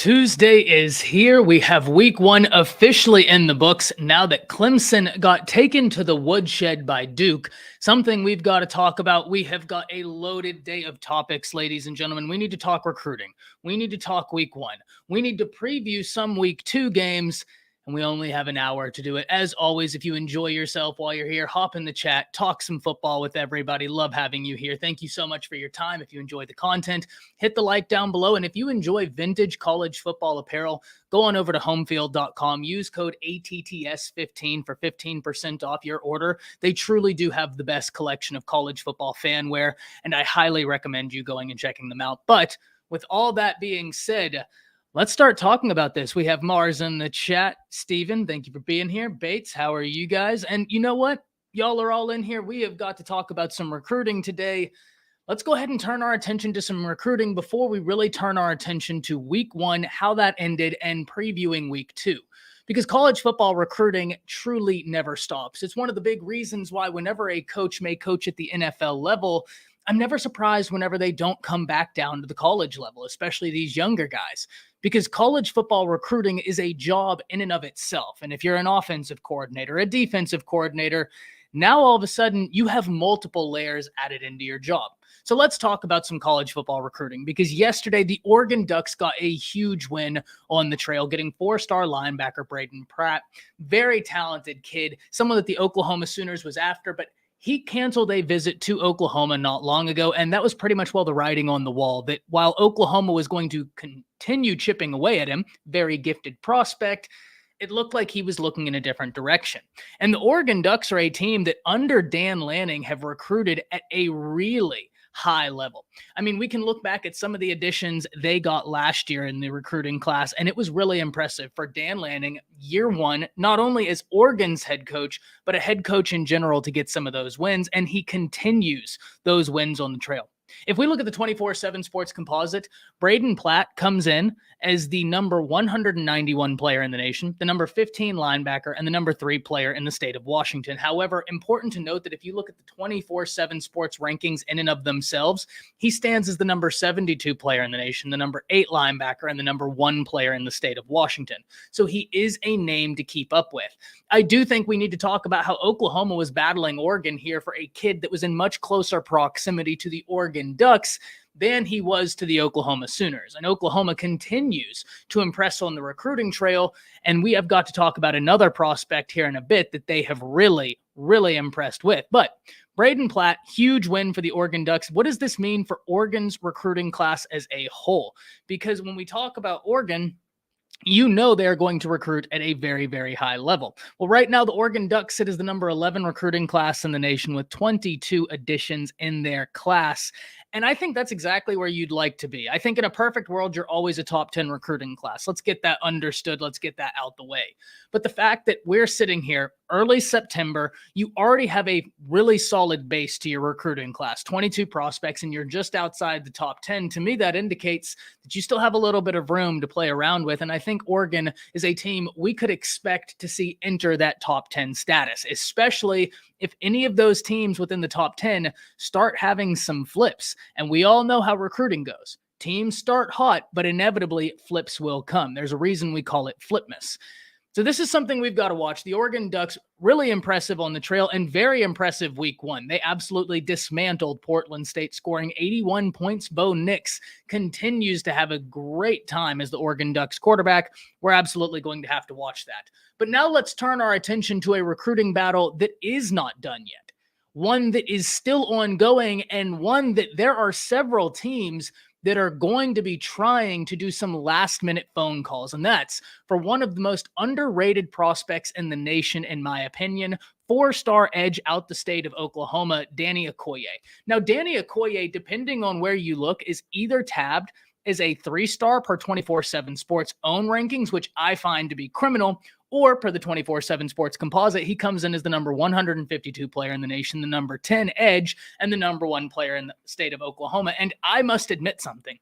Tuesday is here. We have week one officially in the books now that Clemson got taken to the woodshed by Duke. Something we've got to talk about. We have got a loaded day of topics, ladies and gentlemen. We need to talk recruiting. We need to talk week one. We need to preview some week two games. And we only have an hour to do it. As always, if you enjoy yourself while you're here, hop in the chat, talk some football with everybody. Love having you here. Thank you so much for your time. If you enjoy the content, hit the like down below. And if you enjoy vintage college football apparel, go on over to homefield.com. Use code ATTS15 for 15% off your order. They truly do have the best collection of college football fan wear, and I highly recommend you going and checking them out. But with all that being said, let's start talking about this. We have Mars in the chat. Steven, thank you for being here. Bates, how are you guys? And you know what? Y'all are all in here. We have got to talk about some recruiting today. Let's go ahead and turn our attention to some recruiting before we really turn our attention to week one, how that ended, and previewing week two. Because college football recruiting truly never stops. It's one of the big reasons why whenever a coach may coach at the NFL level, I'm never surprised whenever they don't come back down to the college level, especially these younger guys, because college football recruiting is a job in and of itself. And if you're an offensive coordinator, a defensive coordinator, now all of a sudden you have multiple layers added into your job. So let's talk about some college football recruiting, because yesterday the Oregon Ducks got a huge win on the trail, getting four-star linebacker Braden Platt, very talented kid, someone that the Oklahoma Sooners was after, but he canceled a visit to Oklahoma not long ago, and that was pretty much the writing on the wall, that while Oklahoma was going to continue chipping away at him, very gifted prospect, it looked like he was looking in a different direction. And the Oregon Ducks are a team that under Dan Lanning have recruited at a really high level. I mean, we can look back at some of the additions they got last year in the recruiting class, and it was really impressive for Dan Lanning, year one, not only as Oregon's head coach, but a head coach in general to get some of those wins, and he continues those wins on the trail. If we look at the 24/7 Sports Composite, Braden Platt comes in as the number 191 player in the nation, the number 15 linebacker, and the number 3 player in the state of Washington. However, important to note that if you look at the 24/7 Sports rankings in and of themselves, he stands as the number 72 player in the nation, the number 8 linebacker, and the number 1 player in the state of Washington. So he is a name to keep up with. I do think we need to talk about how Oklahoma was battling Oregon here for a kid that was in much closer proximity to the Oregon Ducks than he was to the Oklahoma Sooners. And Oklahoma continues to impress on the recruiting trail. And we have got to talk about another prospect here in a bit that they have really, really impressed with. But Braden Platt, huge win for the Oregon Ducks. What does this mean for Oregon's recruiting class as a whole? Because when we talk about Oregon, you know they're going to recruit at a very, very high level. Well, right now, the Oregon Ducks sit as the number 11 recruiting class in the nation with 22 additions in their class. And I think that's exactly where you'd like to be. I think in a perfect world, you're always a top 10 recruiting class. Let's get that understood. Let's get that out the way. But the fact that we're sitting here early September, you already have a really solid base to your recruiting class, 22 prospects, and you're just outside the top 10. To me, that indicates that you still have a little bit of room to play around with. And I think Oregon is a team we could expect to see enter that top 10 status, especially if any of those teams within the top 10 start having some flips. And we all know how recruiting goes. Teams start hot, but inevitably flips will come. There's a reason we call it Flipmas. So this is something we've got to watch. The Oregon Ducks, really impressive on the trail and very impressive week one. They absolutely dismantled Portland State, scoring 81 points. Bo Nix continues to have a great time as the Oregon Ducks quarterback. We're absolutely going to have to watch that. But now let's turn our attention to a recruiting battle that is not done yet. One that is still ongoing, and one that there are several teams that are going to be trying to do some last-minute phone calls. And that's for one of the most underrated prospects in the nation, in my opinion, 4-star edge out the state of Oklahoma, Danny Okoye. Now, Danny Okoye, depending on where you look, is either tabbed as a 3-star per 24/7 Sports own rankings, which I find to be criminal, or per the 24/7 Sports Composite, he comes in as the number 152 player in the nation, the number 10 edge, and the number 1 player in the state of Oklahoma. And I must admit something.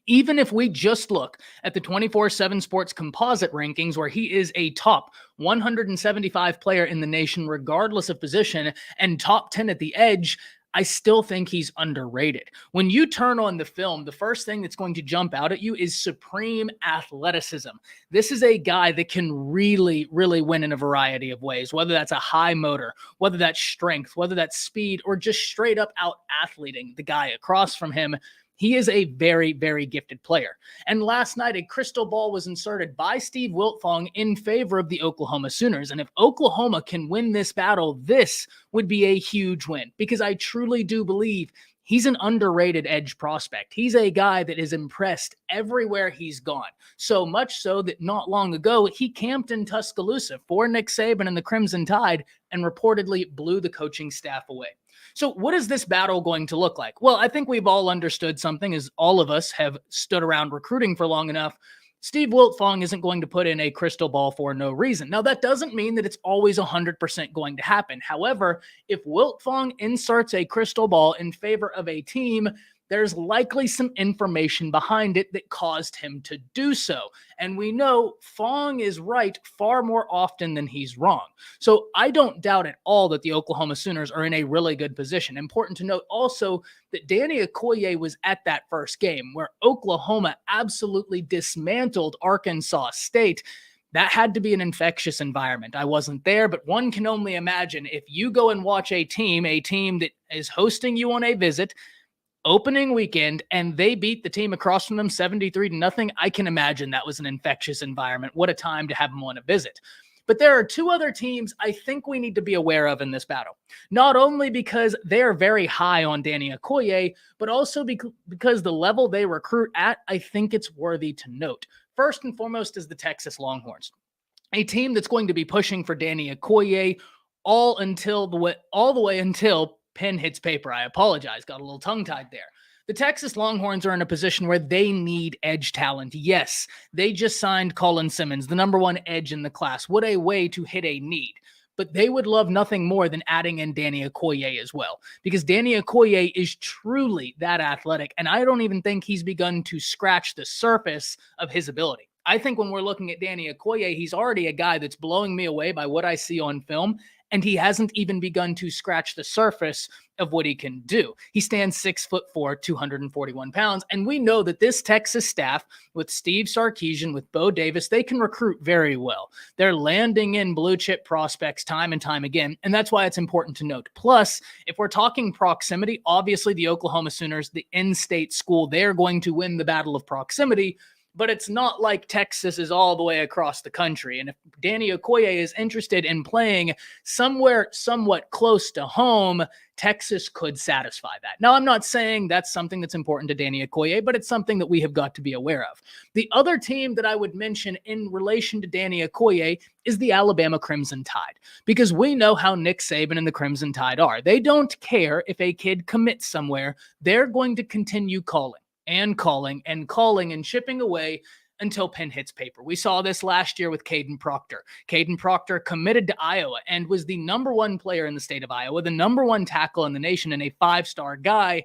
Even if we just look at the 24/7 Sports Composite rankings, where he is a top 175 player in the nation, regardless of position, and top 10 at the edge, I still think he's underrated. When you turn on the film, the first thing that's going to jump out at you is supreme athleticism. This is a guy that can really, really win in a variety of ways, whether that's a high motor, whether that's strength, whether that's speed, or just straight up out athleting the guy across from him. He is a very, very gifted player. And last night, a crystal ball was inserted by Steve Wiltfong in favor of the Oklahoma Sooners. And if Oklahoma can win this battle, this would be a huge win, because I truly do believe he's an underrated edge prospect. He's a guy that is impressed everywhere he's gone. So much so that not long ago, he camped in Tuscaloosa for Nick Saban and the Crimson Tide and reportedly blew the coaching staff away. So what is this battle going to look like? Well, I think we've all understood something, as all of us have stood around recruiting for long enough. Steve Wiltfong isn't going to put in a crystal ball for no reason. Now, that doesn't mean that it's always 100% going to happen. However, if Wiltfong inserts a crystal ball in favor of a team, there's likely some information behind it that caused him to do so. And we know Fong is right far more often than he's wrong. So I don't doubt at all that the Oklahoma Sooners are in a really good position. Important to note also that Danny Okoye was at that first game where Oklahoma absolutely dismantled Arkansas State. That had to be an infectious environment. I wasn't there, but one can only imagine if you go and watch a team that is hosting you on a visit, opening weekend, and they beat the team across from them 73-0. I can imagine that was an infectious environment. What a time to have them on a visit. But there are two other teams I think we need to be aware of in this battle. Not only because they are very high on Danny Okoye, but also because the level they recruit at, I think it's worthy to note. First and foremost is the Texas Longhorns, a team that's going to be pushing for Danny Okoye all the way until pen hits paper. I apologize. Got a little tongue-tied there. The Texas Longhorns are in a position where they need edge talent. Yes, they just signed Colin Simmons, the number one edge in the class. What a way to hit a need. But they would love nothing more than adding in Danny Okoye as well, because Danny Okoye is truly that athletic, and I don't even think he's begun to scratch the surface of his ability. I think when we're looking at Danny Okoye, he's already a guy that's blowing me away by what I see on film, and he hasn't even begun to scratch the surface of what he can do. He stands 6'4", 241 pounds, and we know that this Texas staff, with Steve Sarkisian, with Bo Davis, they can recruit very well. They're landing in blue chip prospects time and time again, and that's why it's important to note. Plus, if we're talking proximity, obviously the Oklahoma Sooners, the in-state school, they're going to win the battle of proximity. But it's not like Texas is all the way across the country. And if Danny Okoye is interested in playing somewhere somewhat close to home, Texas could satisfy that. Now, I'm not saying that's something that's important to Danny Okoye, but it's something that we have got to be aware of. The other team that I would mention in relation to Danny Okoye is the Alabama Crimson Tide, because we know how Nick Saban and the Crimson Tide are. They don't care if a kid commits somewhere. They're going to continue calling and calling and calling and chipping away until pen hits paper. We saw this last year with Caden Proctor. Caden Proctor committed to Iowa and was the number one player in the state of Iowa, the number one tackle in the nation, and a five-star guy.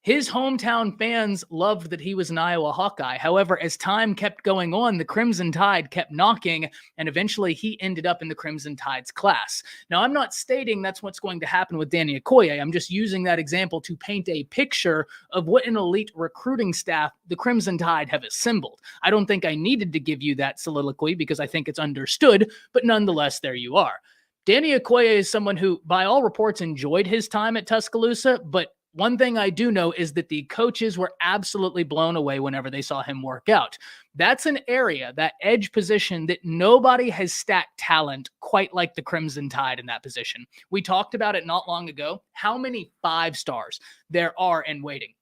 His hometown fans loved that he was an Iowa Hawkeye. However, as time kept going on, the Crimson Tide kept knocking, and eventually he ended up in the Crimson Tide's class. Now, I'm not stating that's what's going to happen with Danny Okoye. I'm just using that example to paint a picture of what an elite recruiting staff the Crimson Tide have assembled. I don't think I needed to give you that soliloquy because I think it's understood, but nonetheless, there you are. Danny Okoye is someone who, by all reports, enjoyed his time at Tuscaloosa, but one thing I do know is that the coaches were absolutely blown away whenever they saw him work out. That's an area, that edge position, that nobody has stacked talent quite like the Crimson Tide in that position. We talked about it not long ago, how many 5-stars there are in waiting.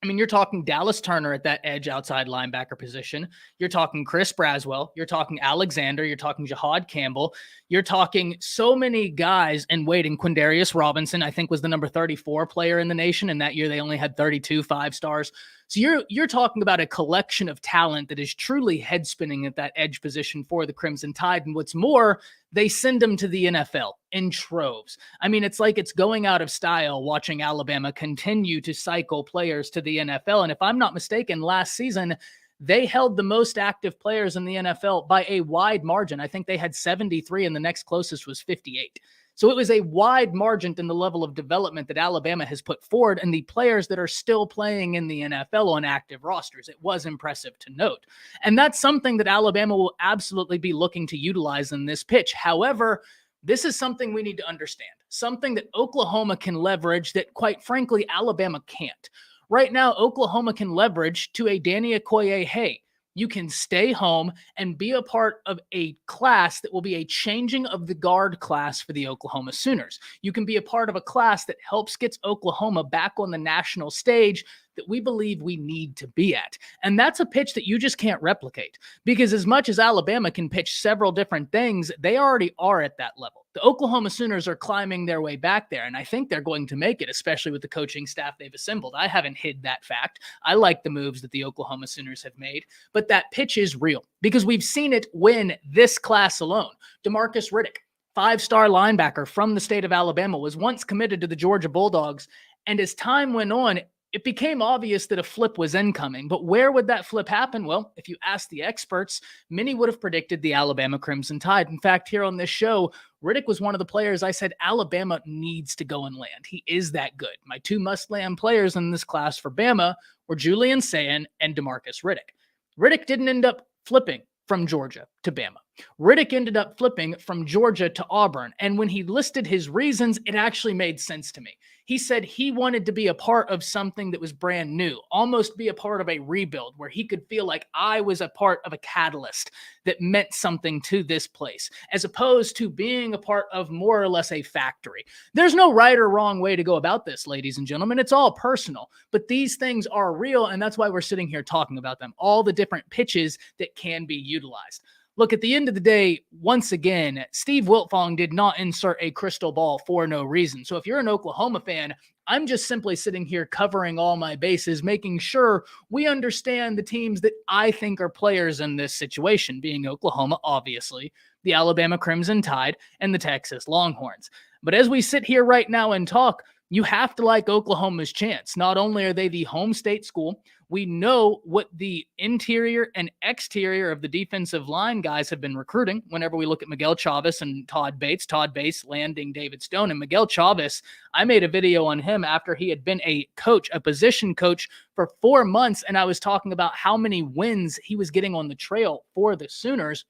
I mean, you're talking Dallas Turner at that edge outside linebacker position. You're talking Chris Braswell. You're talking Alexander. You're talking Jahad Campbell. You're talking so many guys in waiting. Quindarius Robinson, I think, was the number 34 player in the nation. And that year they only had 32 5-stars. So you're talking about a collection of talent that is truly head spinning at that edge position for the Crimson Tide. And what's more, they send them to the NFL in troves. I mean, it's like it's going out of style watching Alabama continue to cycle players to the NFL. And if I'm not mistaken, last season, they held the most active players in the NFL by a wide margin. I think they had 73 and the next closest was 58. So it was a wide margin in the level of development that Alabama has put forward and the players that are still playing in the NFL on active rosters. It was impressive to note. And that's something that Alabama will absolutely be looking to utilize in this pitch. However, this is something we need to understand, something that Oklahoma can leverage that, quite frankly, Alabama can't. Right now, Oklahoma can leverage to a Danny Okoye, hey, you can stay home and be a part of a class that will be a changing of the guard class for the Oklahoma Sooners. You can be a part of a class that helps get Oklahoma back on the national stage that we believe we need to be at. And that's a pitch that you just can't replicate, because as much as Alabama can pitch several different things, they already are at that level. The Oklahoma Sooners are climbing their way back there, and I think they're going to make it, especially with the coaching staff they've assembled. I haven't hid that fact. I like the moves that the Oklahoma Sooners have made, but that pitch is real because we've seen it win this class alone. DeMarcus Riddick, five-star linebacker from the state of Alabama, was once committed to the Georgia Bulldogs, and as time went on, it became obvious that a flip was incoming. But where would that flip happen? Well, if you ask the experts, many would have predicted the Alabama Crimson Tide. In fact, here on this show, Riddick was one of the players I said Alabama needs to go and land. He is that good. My two must-land players in this class for Bama were Julian Sayin and DeMarcus Riddick. Riddick didn't end up flipping from Georgia to Bama. Riddick ended up flipping from Georgia to Auburn. And when he listed his reasons, it actually made sense to me. He said he wanted to be a part of something that was brand new, almost be a part of a rebuild where he could feel like I was a part of a catalyst that meant something to this place, as opposed to being a part of more or less a factory. There's no right or wrong way to go about this, ladies and gentlemen. It's all personal, but these things are real, and that's why we're sitting here talking about them, all the different pitches that can be utilized. Look, at the end of the day, once again, Steve Wiltfong did not insert a crystal ball for no reason. So if you're an Oklahoma fan, I'm just simply sitting here covering all my bases, making sure we understand the teams that I think are players in this situation, being Oklahoma, obviously, the Alabama Crimson Tide, and the Texas Longhorns. But as we sit here right now and talk, you have to like Oklahoma's chance. Not only are they the home state school, we know what the interior and exterior of the defensive line guys have been recruiting whenever we look at Miguel Chavez and Todd Bates landing David Stone. And Miguel Chavez, I made a video on him after he had been a coach, a position coach for 4 months. And I was talking about how many wins he was getting on the trail for the Sooners.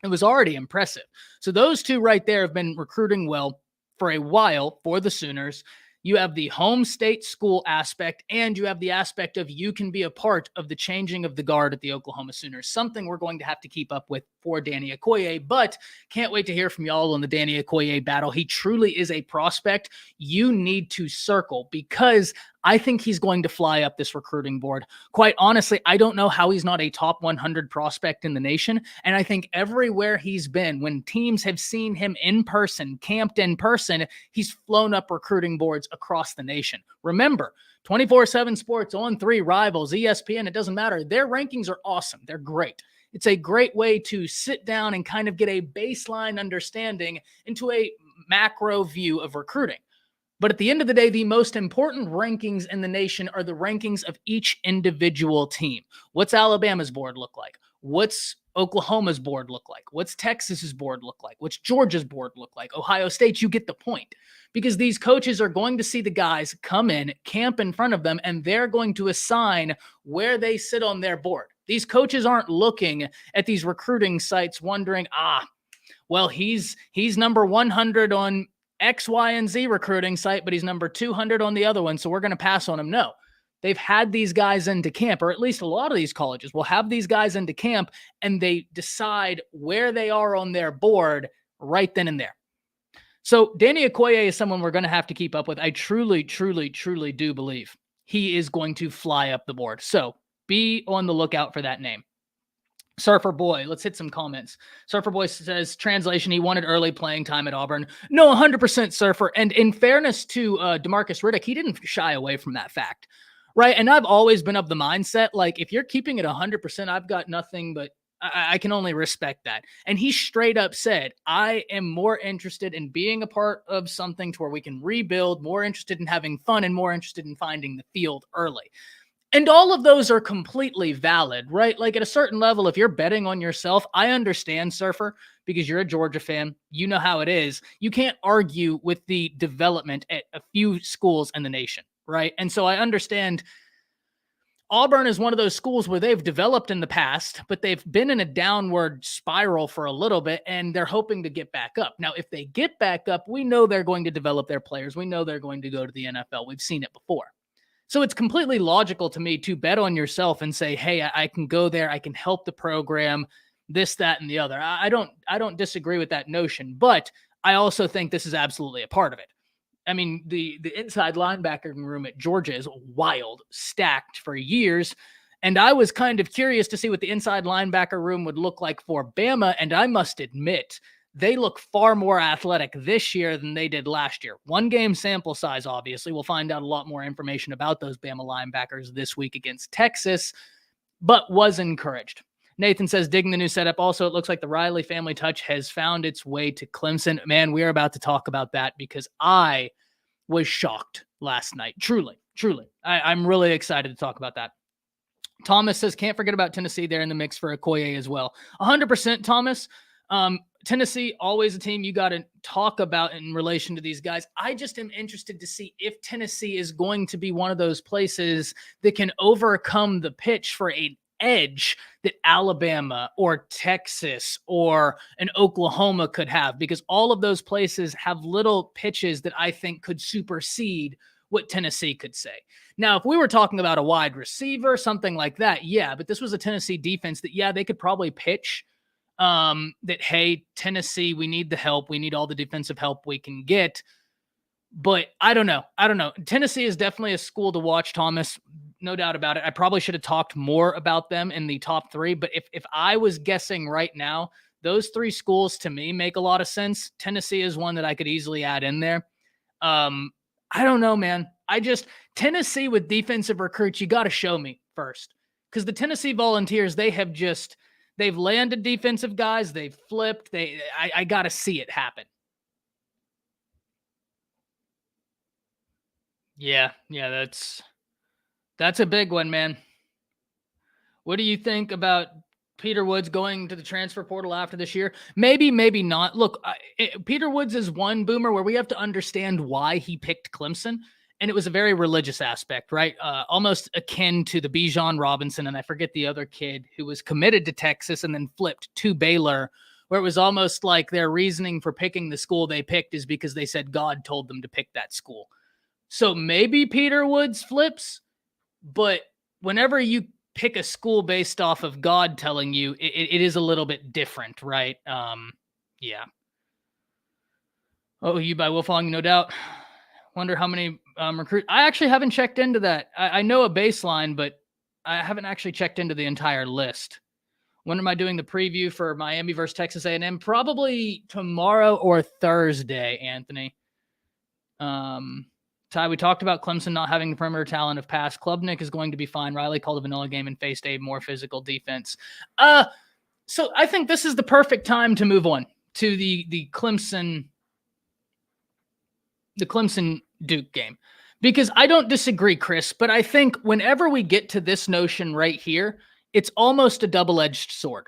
It was already impressive. So those two right there have been recruiting well for a while for the Sooners. You have the home state school aspect, and you have the aspect of you can be a part of the changing of the guard at the Oklahoma Sooners, something we're going to have to keep up with for Danny Okoye, but can't wait to hear from y'all on the Danny Okoye battle. He truly is a prospect you need to circle, because I think he's going to fly up this recruiting board. Quite honestly, I don't know how he's not a top 100 prospect in the nation. And I think everywhere he's been, when teams have seen him in person, camped in person, he's flown up recruiting boards across the nation. Remember, 24/7 Sports, On 3, Rivals, ESPN, it doesn't matter. Their rankings are awesome. They're great. It's a great way to sit down and kind of get a baseline understanding into a macro view of recruiting. But at the end of the day, the most important rankings in the nation are the rankings of each individual team. What's Alabama's board look like? What's Oklahoma's board look like? What's Texas's board look like? What's Georgia's board look like? Ohio State, you get the point. Because these coaches are going to see the guys come in, camp in front of them, and they're going to assign where they sit on their board. These coaches aren't looking at these recruiting sites wondering, well, he's number 100 on X, Y, and Z recruiting site, but he's number 200 on the other one, so we're going to pass on him. No. They've had these guys into camp, or at least a lot of these colleges will have these guys into camp, and they decide where they are on their board right then and there. So Danny Okoye is someone we're going to have to keep up with. I truly, truly, truly do believe he is going to fly up the board. So be on the lookout for that name. Surfer Boy, let's hit some comments. Surfer Boy says, translation, he wanted early playing time at Auburn. No, 100% Surfer. And in fairness to DeMarcus Riddick, he didn't shy away from that fact, right? And I've always been of the mindset, like, if you're keeping it 100%, I've got nothing but I can only respect that. And he straight up said, I am more interested in being a part of something to where we can rebuild, more interested in having fun, and more interested in finding the field early. And all of those are completely valid, right? Like at a certain level, if you're betting on yourself, I understand, Surfer, because you're a Georgia fan. You know how it is. You can't argue with the development at a few schools in the nation, right? And so I understand Auburn is one of those schools where they've developed in the past, but they've been in a downward spiral for a little bit, and they're hoping to get back up. Now, if they get back up, we know they're going to develop their players. We know they're going to go to the NFL. We've seen it before. So it's completely logical to me to bet on yourself and say, hey, I can go there. I can help the program, this, that, and the other. I don't disagree with that notion, but I also think this is absolutely a part of it. I mean, the inside linebacker room at Georgia is wild, stacked for years. And I was kind of curious to see what the inside linebacker room would look like for Bama. And I must admit, they look far more athletic this year than they did last year. 1 game sample size, obviously. We'll find out a lot more information about those Bama linebackers this week against Texas, but was encouraged. Nathan says, digging the new setup. Also, it looks like the Riley family touch has found its way to Clemson. Man, we're about to talk about that because I was shocked last night. Truly. I'm really excited to talk about that. Thomas says, can't forget about Tennessee. They're in the mix for Okoye as well. 100%, Thomas. Tennessee, always a team you got to talk about in relation to these guys. I just am interested to see if Tennessee is going to be one of those places that can overcome the pitch for an edge that Alabama or Texas or an Oklahoma could have, because all of those places have little pitches that I think could supersede what Tennessee could say. Now, if we were talking about a wide receiver, something like that, yeah, but this was a Tennessee defense that, yeah, they could probably pitch that, hey, Tennessee, we need the help. We need all the defensive help we can get. But I don't know. Tennessee is definitely a school to watch, Thomas. No doubt about it. I probably should have talked more about them in the top 3. But if I was guessing right now, those 3 schools to me make a lot of sense. Tennessee is one that I could easily add in there. I don't know, man. Tennessee with defensive recruits, you got to show me first. Because the Tennessee Volunteers, they've landed defensive guys. They've flipped. I got to see it happen. Yeah, that's a big one, man. What do you think about Peter Woods going to the transfer portal after this year? Maybe not. Look, Peter Woods is one, Boomer, where we have to understand why he picked Clemson. And it was a very religious aspect, right? Almost akin to the Bijan Robinson, and I forget the other kid who was committed to Texas and then flipped to Baylor, where it was almost like their reasoning for picking the school they picked is because they said God told them to pick that school. So maybe Peter Woods flips, but whenever you pick a school based off of God telling you, it is a little bit different, right? Yeah. Oh, you by Wolfong, no doubt. Wonder how many recruits. I actually haven't checked into that. I know a baseline, but I haven't actually checked into the entire list. When am I doing the preview for Miami versus Texas A&M? Probably tomorrow or Thursday, Anthony. Ty, we talked about Clemson not having the perimeter talent of pass. Klubnik is going to be fine. Riley called a vanilla game and faced a more physical defense. So I think this is the perfect time to move on to the Clemson Duke game, because I don't disagree, Chris, but I think whenever we get to this notion right here, it's almost a double-edged sword.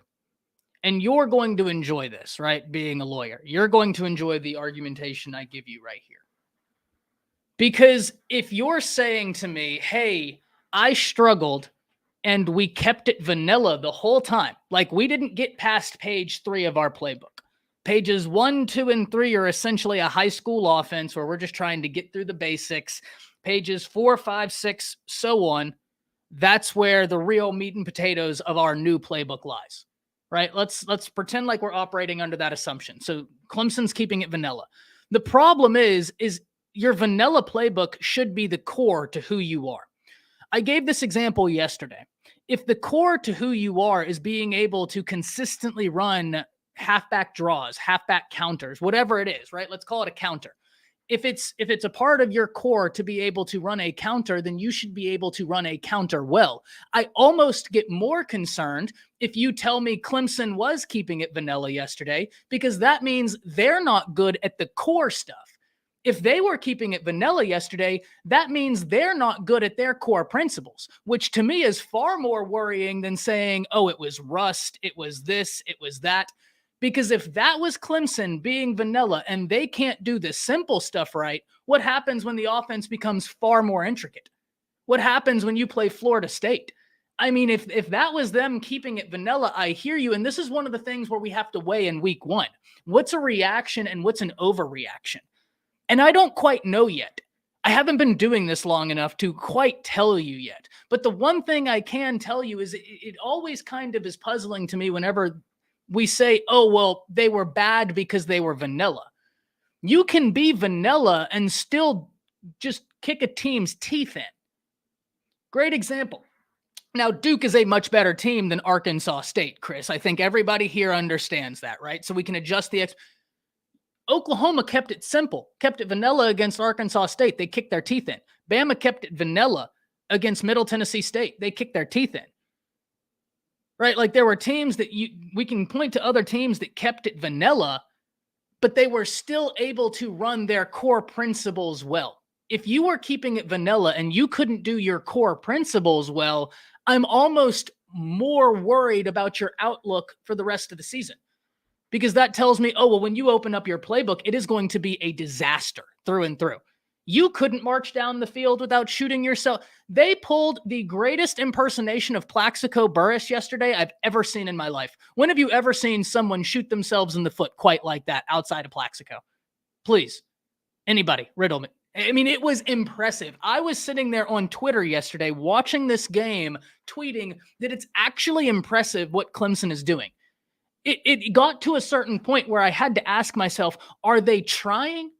And you're going to enjoy this, right? Being a lawyer, you're going to enjoy the argumentation I give you right here. Because if you're saying to me, hey, I struggled and we kept it vanilla the whole time, like we didn't get past page 3 of our playbook. Pages 1, 2, and 3 are essentially a high school offense where we're just trying to get through the basics. Pages 4, 5, 6, so on. That's where the real meat and potatoes of our new playbook lies, right? Let's pretend like we're operating under that assumption. So Clemson's keeping it vanilla. The problem is your vanilla playbook should be the core to who you are. I gave this example yesterday. If the core to who you are is being able to consistently run halfback draws, halfback counters, whatever it is, right? Let's call it a counter. If it's a part of your core to be able to run a counter, then you should be able to run a counter well. I almost get more concerned if you tell me Clemson was keeping it vanilla yesterday, because that means they're not good at the core stuff. If they were keeping it vanilla yesterday, that means they're not good at their core principles, which to me is far more worrying than saying, oh, it was rust, it was this, it was that. Because if that was Clemson being vanilla and they can't do the simple stuff right, what happens when the offense becomes far more intricate? What happens when you play Florida State? I mean, if that was them keeping it vanilla, I hear you. And this is one of the things where we have to weigh in week one. What's a reaction and what's an overreaction? And I don't quite know yet. I haven't been doing this long enough to quite tell you yet. But the one thing I can tell you is it always kind of is puzzling to me whenever we say, oh, well, they were bad because they were vanilla. You can be vanilla and still just kick a team's teeth in. Great example. Now, Duke is a much better team than Arkansas State, Chris. I think everybody here understands that, right? So we can adjust the Oklahoma kept it simple, kept it vanilla against Arkansas State. They kicked their teeth in. Bama kept it vanilla against Middle Tennessee State. They kicked their teeth in. Right? Like there were teams that we can point to other teams that kept it vanilla, but they were still able to run their core principles well. If you were keeping it vanilla and you couldn't do your core principles well, I'm almost more worried about your outlook for the rest of the season. Because that tells me, oh, well, when you open up your playbook, it is going to be a disaster through and through. You couldn't march down the field without shooting yourself. They pulled the greatest impersonation of Plaxico Burress yesterday I've ever seen in my life. When have you ever seen someone shoot themselves in the foot quite like that outside of Plaxico? Please, anybody, riddle me. I mean, it was impressive. I was sitting there on Twitter yesterday watching this game, tweeting that it's actually impressive what Clemson is doing. It got to a certain point where I had to ask myself, are they trying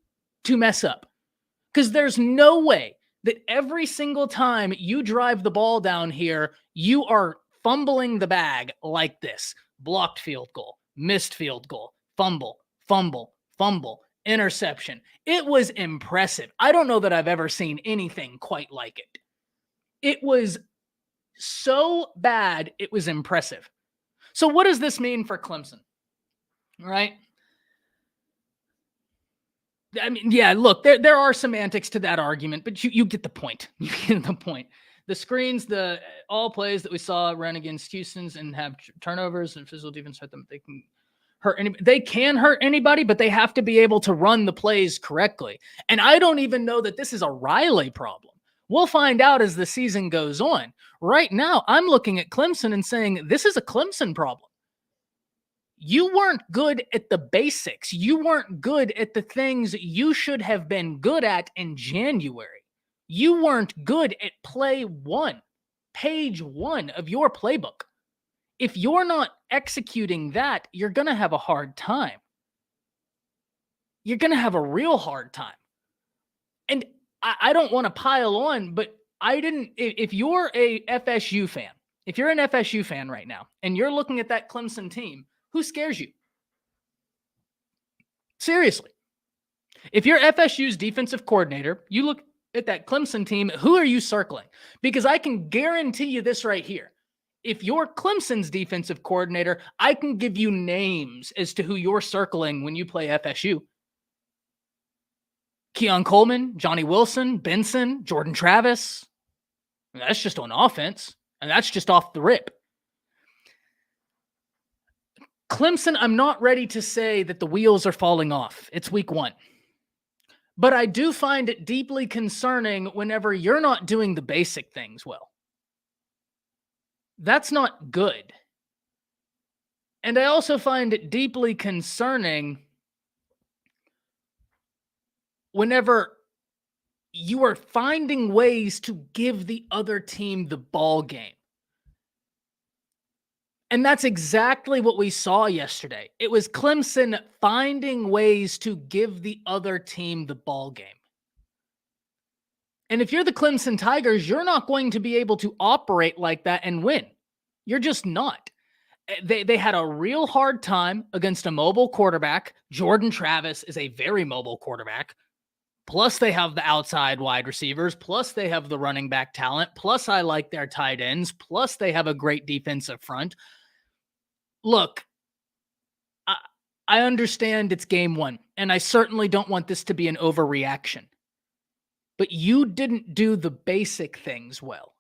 to mess up? Because there's no way that every single time you drive the ball down here, you are fumbling the bag like this. Blocked field goal, missed field goal, fumble, fumble, fumble, interception. It was impressive. I don't know that I've ever seen anything quite like it. It was so bad, it was impressive. So what does this mean for Clemson? Right? I mean, yeah, look, there are semantics to that argument, but you get the point. You get the point. The screens, all plays that we saw run against Houston's and have turnovers and physical defense hurt them. They can hurt anybody, but they have to be able to run the plays correctly. And I don't even know that this is a Riley problem. We'll find out as the season goes on. Right now, I'm looking at Clemson and saying, this is a Clemson problem. You weren't good at the basics. You weren't good at the things you should have been good at in January. You weren't good at play one, page one of your playbook. If you're not executing that, you're going to have a hard time. You're going to have a real hard time. And I don't want to pile on, but if you're a FSU fan, if you're an FSU fan right now, and you're looking at that Clemson team, who scares you? Seriously. If you're FSU's defensive coordinator, you look at that Clemson team, who are you circling? Because I can guarantee you this right here. If you're Clemson's defensive coordinator, I can give you names as to who you're circling when you play FSU. Keon Coleman, Johnny Wilson, Benson, Jordan Travis. That's just on offense, and that's just off the rip. Clemson, I'm not ready to say that the wheels are falling off. It's week one. But I do find it deeply concerning whenever you're not doing the basic things well. That's not good. And I also find it deeply concerning whenever you are finding ways to give the other team the ball game. And that's exactly what we saw yesterday. It was Clemson finding ways to give the other team the ball game. And if you're the Clemson Tigers, you're not going to be able to operate like that and win. You're just not. They had a real hard time against a mobile quarterback. Jordan Travis is a very mobile quarterback. Plus, they have the outside wide receivers. Plus, they have the running back talent. Plus, I like their tight ends. Plus, they have a great defensive front. Look, I understand it's game one. and I certainly don't want this to be an overreaction, but you didn't do the basic things well.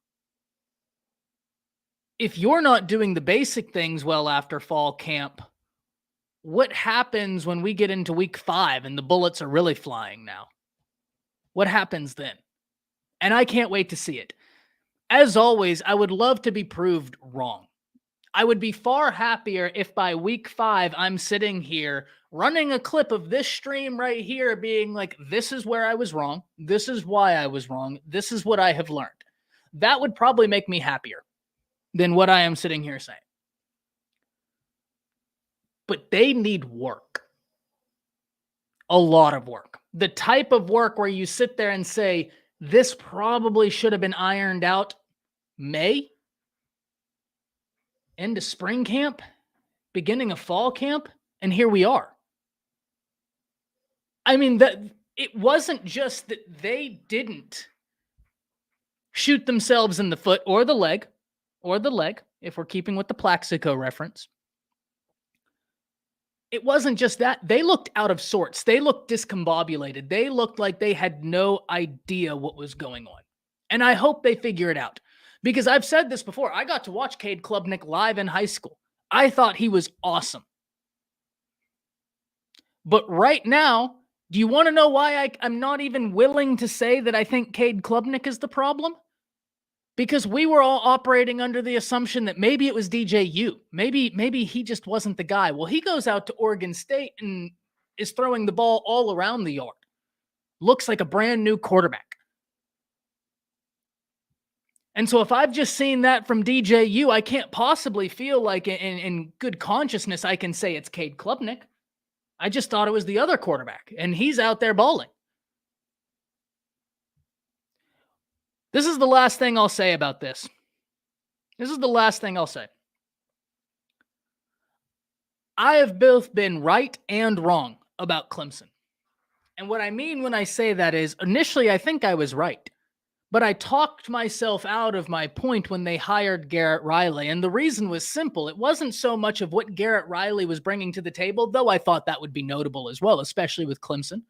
If you're not doing the basic things well after fall camp, what happens when we get into week 5 and the bullets are really flying now? What happens then? And I can't wait to see it. As always, I would love to be proved wrong. I would be far happier if by week 5, I'm sitting here running a clip of this stream right here being like, this is where I was wrong. This is why I was wrong. This is what I have learned. That would probably make me happier than what I am sitting here saying. But they need work. A lot of work. The type of work where you sit there and say, this probably should have been ironed out May, end of spring camp, beginning of fall camp, and here we are. I mean, it wasn't just that they didn't shoot themselves in the foot or the leg, if we're keeping with the Plaxico reference. It wasn't just that. They looked out of sorts. They looked discombobulated. They looked like they had no idea what was going on. And I hope they figure it out. Because I've said this before. I got to watch Cade Klubnik live in high school. I thought he was awesome. But right now, do you want to know why I'm not even willing to say that I think Cade Klubnik is the problem? Because we were all operating under the assumption that maybe it was DJU. Maybe he just wasn't the guy. Well, he goes out to Oregon State and is throwing the ball all around the yard. Looks like a brand new quarterback. And so if I've just seen that from DJU, I can't possibly feel like in good consciousness I can say it's Cade Klubnik. I just thought it was the other quarterback, and he's out there balling. This is the last thing I'll say about this. This is the last thing I'll say. I have both been right and wrong about Clemson. And what I mean when I say that is, initially I think I was right. But I talked myself out of my point when they hired Garrett Riley. And the reason was simple. It wasn't so much of what Garrett Riley was bringing to the table, though I thought that would be notable as well, especially with Clemson.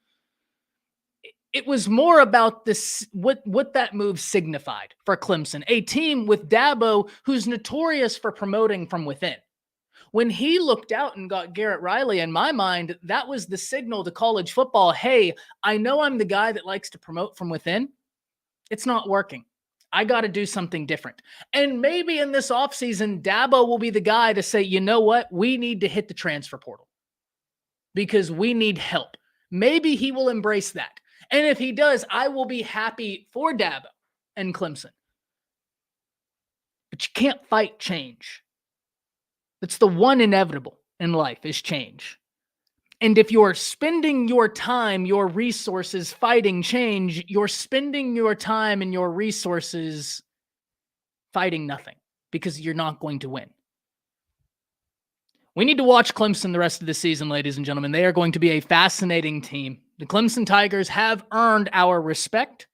It was more about this, what that move signified for Clemson, a team with Dabo who's notorious for promoting from within. When he looked out and got Garrett Riley, in my mind, that was the signal to college football. Hey, I know I'm the guy that likes to promote from within. It's not working. I got to do something different. And maybe in this offseason, Dabo will be the guy to say, you know what? We need to hit the transfer portal because we need help. Maybe he will embrace that. And if he does, I will be happy for Dabo and Clemson. But you can't fight change. That's the one inevitable in life is change. And if you're spending your time, your resources fighting change, you're spending your time and your resources fighting nothing because you're not going to win. We need to watch Clemson the rest of the season, ladies and gentlemen. They are going to be a fascinating team. The Clemson Tigers have earned our respect,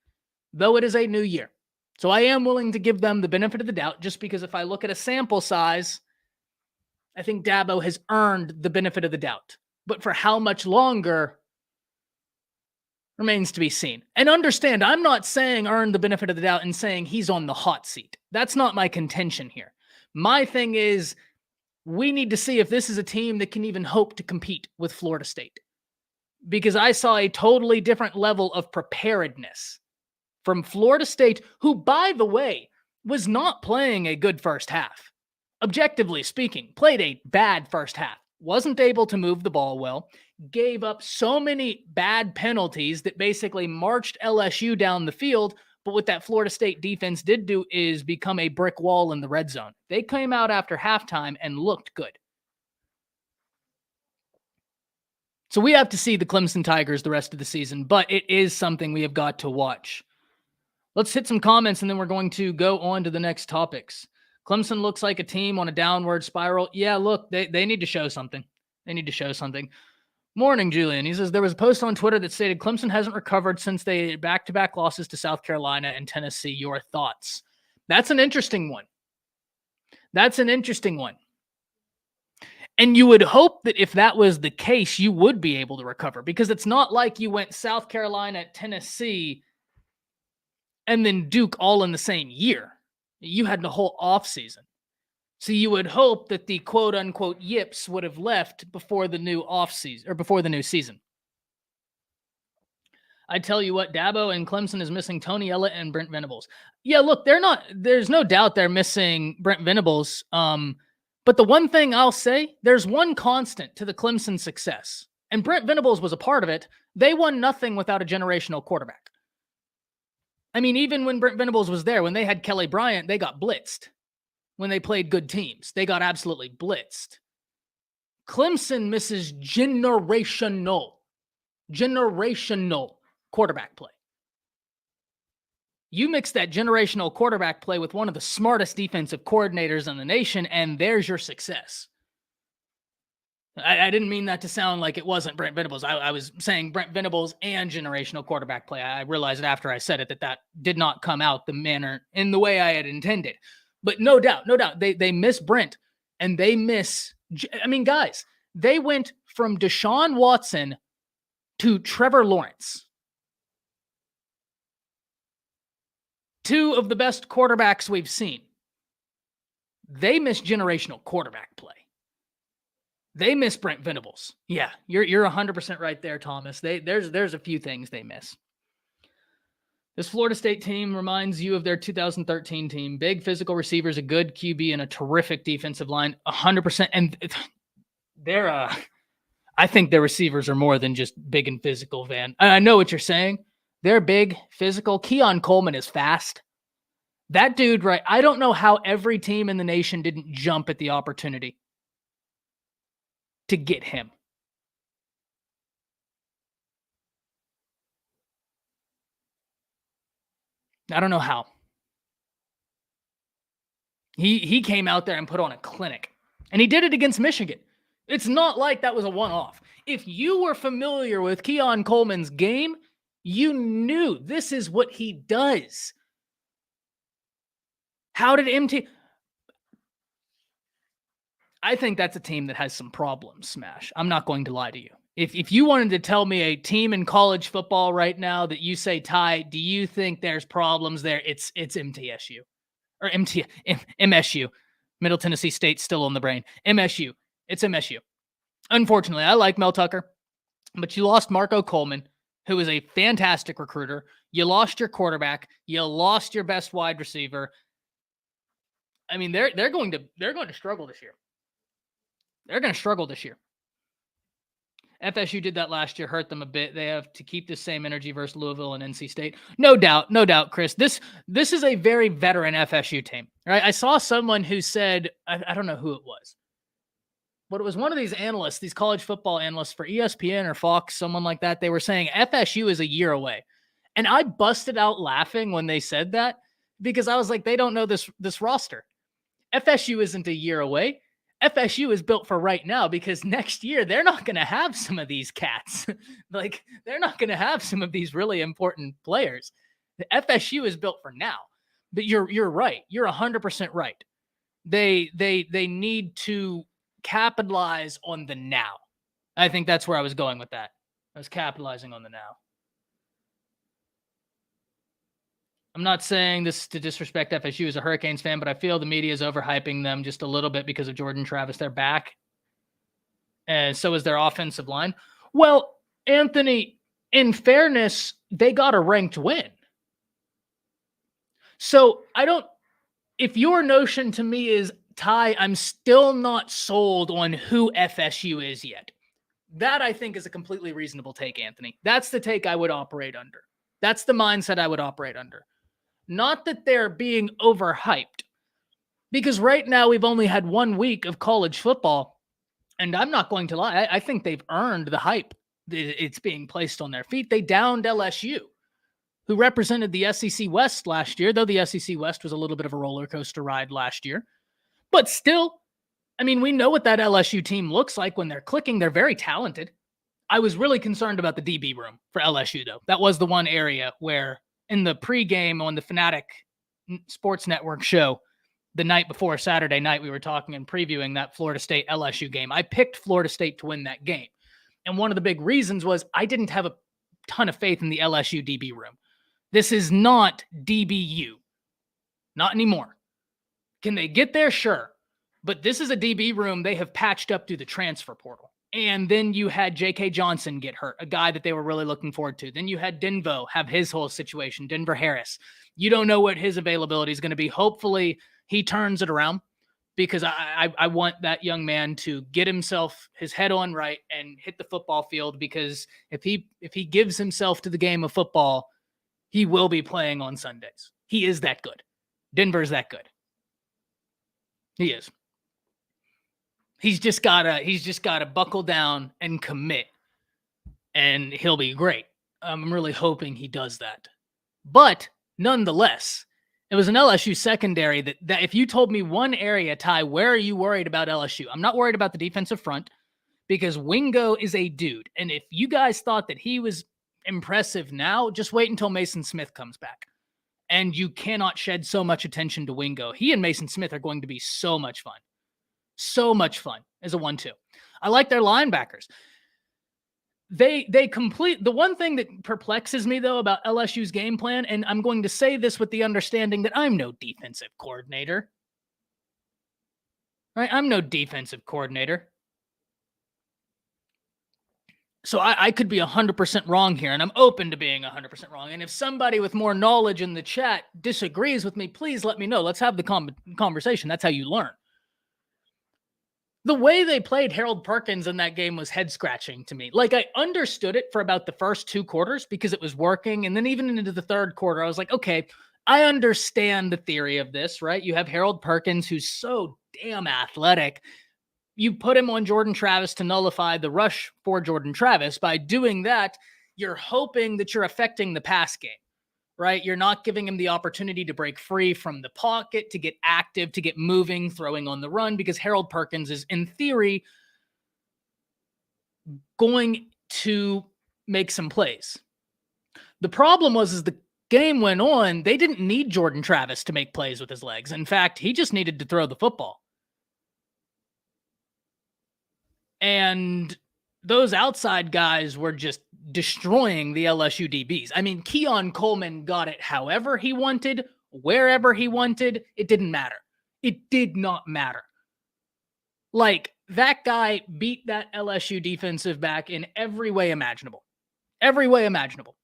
though it is a new year. So I am willing to give them the benefit of the doubt just because if I look at a sample size, I think Dabo has earned the benefit of the doubt. But for how much longer remains to be seen. And understand, I'm not saying earn the benefit of the doubt and saying he's on the hot seat. That's not my contention here. My thing is we need to see if this is a team that can even hope to compete with Florida State. Because I saw a totally different level of preparedness from Florida State, who, by the way, was not playing a good first half. Objectively speaking, played a bad first half. Wasn't able to move the ball well. Gave up so many bad penalties that basically marched LSU down the field. But what that Florida State defense did do is become a brick wall in the red zone. They came out after halftime and looked good. So we have to see the Clemson Tigers the rest of the season, but it is something we have got to watch. Let's hit some comments, and then we're going to go on to the next topics. Clemson looks like a team on a downward spiral. Yeah, look, they need to show something. They need to show something. Morning, Julian. He says, there was a post on Twitter that stated Clemson hasn't recovered since they back-to-back losses to South Carolina and Tennessee. Your thoughts? That's an interesting one. That's an interesting one. And you would hope that if that was the case, you would be able to recover, because it's not like you went South Carolina, Tennessee, and then Duke all in the same year. You had the whole offseason. So you would hope that the quote unquote yips would have left before the new offseason or before the new season. I tell you what, Dabo and Clemson is missing Tony Ellett and Brent Venables. Yeah, look, there's no doubt they're missing Brent Venables. But the one thing I'll say, there's one constant to the Clemson success, and Brent Venables was a part of it. They won nothing without a generational quarterback. I mean, even when Brent Venables was there, when they had Kelly Bryant, they got blitzed. When they played good teams, they got absolutely blitzed. Clemson misses generational quarterback play. You mix that generational quarterback play with one of the smartest defensive coordinators in the nation, and there's your success. I didn't mean that to sound like it wasn't Brent Venables. I was saying Brent Venables and generational quarterback play. I realized after I said it that did not come out in the way I had intended. But no doubt, they miss Brent, and they miss. I mean, guys, they went from Deshaun Watson to Trevor Lawrence. Two of the best quarterbacks we've seen. They miss generational quarterback play. They miss Brent Venables. Yeah, you're 100% right there, Thomas. There's a few things they miss. This Florida State team reminds you of their 2013 team. Big physical receivers, a good QB, and a terrific defensive line. 100%. And I think their receivers are more than just big and physical, Van. I know what you're saying. They're big, physical. Keon Coleman is fast. That dude, right? I don't know how every team in the nation didn't jump at the opportunity to get him. I don't know how. He came out there and put on a clinic. And he did it against Michigan. It's not like that was a one-off. If you were familiar with Keon Coleman's game, you knew this is what he does. How did MT... I think that's a team that has some problems, Smash. I'm not going to lie to you. If you wanted to tell me a team in college football right now that you say, Ty, do you think there's problems there? It's MTSU. Or MSU. Middle Tennessee State still on the brain. MSU. It's MSU. Unfortunately, I like Mel Tucker, but you lost Marco Coleman, who is a fantastic recruiter. You lost your quarterback. You lost your best wide receiver. I mean, they're going to struggle this year. They're going to struggle this year. FSU did that last year, hurt them a bit. They have to keep the same energy versus Louisville and NC State. No doubt, Chris. This is a very veteran FSU team, right? I saw someone who said, I don't know who it was, but it was one of these analysts, these college football analysts for ESPN or Fox, someone like that. They were saying FSU is a year away. And I busted out laughing when they said that, because I was like, they don't know this roster. FSU isn't a year away. FSU is built for right now, because next year they're not going to have some of these cats. Like, they're not going to have some of these really important players. The FSU is built for now. But you're right. You're 100% right. They need to capitalize on the now. I think that's where I was going with that. I was capitalizing on the now. I'm not saying this to disrespect FSU as a Hurricanes fan, but I feel the media is overhyping them just a little bit because of Jordan Travis. They're back. And so is their offensive line. Well, Anthony, in fairness, they got a ranked win. So if your notion to me is, Ty, I'm still not sold on who FSU is yet. That, I think, is a completely reasonable take, Anthony. That's the take I would operate under. That's the mindset I would operate under. Not that they're being overhyped, because right now we've only had 1 week of college football, and I'm not going to lie. I think they've earned the hype. It's being placed on their feet. They downed LSU, who represented the SEC West last year, though the SEC West was a little bit of a roller coaster ride last year. But still, I mean, we know what that LSU team looks like when they're clicking. They're very talented. I was really concerned about the DB room for LSU, though. That was the one area where in the pregame on the Fanatic Sports Network show, the night before Saturday night, we were talking and previewing that Florida State LSU game. I picked Florida State to win that game. And one of the big reasons was I didn't have a ton of faith in the LSU DB room. This is not DBU. Not anymore. Can they get there? Sure. But this is a DB room they have patched up through the transfer portal. And then you had J.K. Johnson get hurt, a guy that they were really looking forward to. Then you had Denvo have his whole situation, Denver Harris. You don't know what his availability is going to be. Hopefully he turns it around, because I want that young man to get himself his head on right and hit the football field, because if he gives himself to the game of football, he will be playing on Sundays. He is that good. Denver's that good. He is. He's just gotta buckle down and commit, and he'll be great. I'm really hoping he does that. But nonetheless, it was an LSU secondary that if you told me one area, Ty, where are you worried about LSU? I'm not worried about the defensive front, because Wingo is a dude. And if you guys thought that he was impressive now, just wait until Mason Smith comes back. And you cannot shed so much attention to Wingo. He and Mason Smith are going to be so much fun. So much fun as a 1-2. I like their linebackers. They complete the one thing that perplexes me, though, about LSU's game plan, and I'm going to say this with the understanding that I'm no defensive coordinator. Right? I'm no defensive coordinator. So I could be 100% wrong here, and I'm open to being 100% wrong. And if somebody with more knowledge in the chat disagrees with me, please let me know. Let's have the conversation. That's how you learn. The way they played Harold Perkins in that game was head-scratching to me. Like, I understood it for about the first 2 quarters because it was working. And then even into the third quarter, I was like, okay, I understand the theory of this, right? You have Harold Perkins, who's so damn athletic. You put him on Jordan Travis to nullify the rush for Jordan Travis. By doing that, you're hoping that you're affecting the pass game, right? You're not giving him the opportunity to break free from the pocket, to get active, to get moving, throwing on the run, because Harold Perkins is, in theory, going to make some plays. The problem was, as the game went on, they didn't need Jordan Travis to make plays with his legs. In fact, he just needed to throw the football. And those outside guys were just destroying the LSU DBs. I mean, Keon Coleman got it however he wanted, wherever he wanted. It didn't matter. It did not matter. Like, that guy beat that LSU defensive back in every way imaginable. Every way imaginable.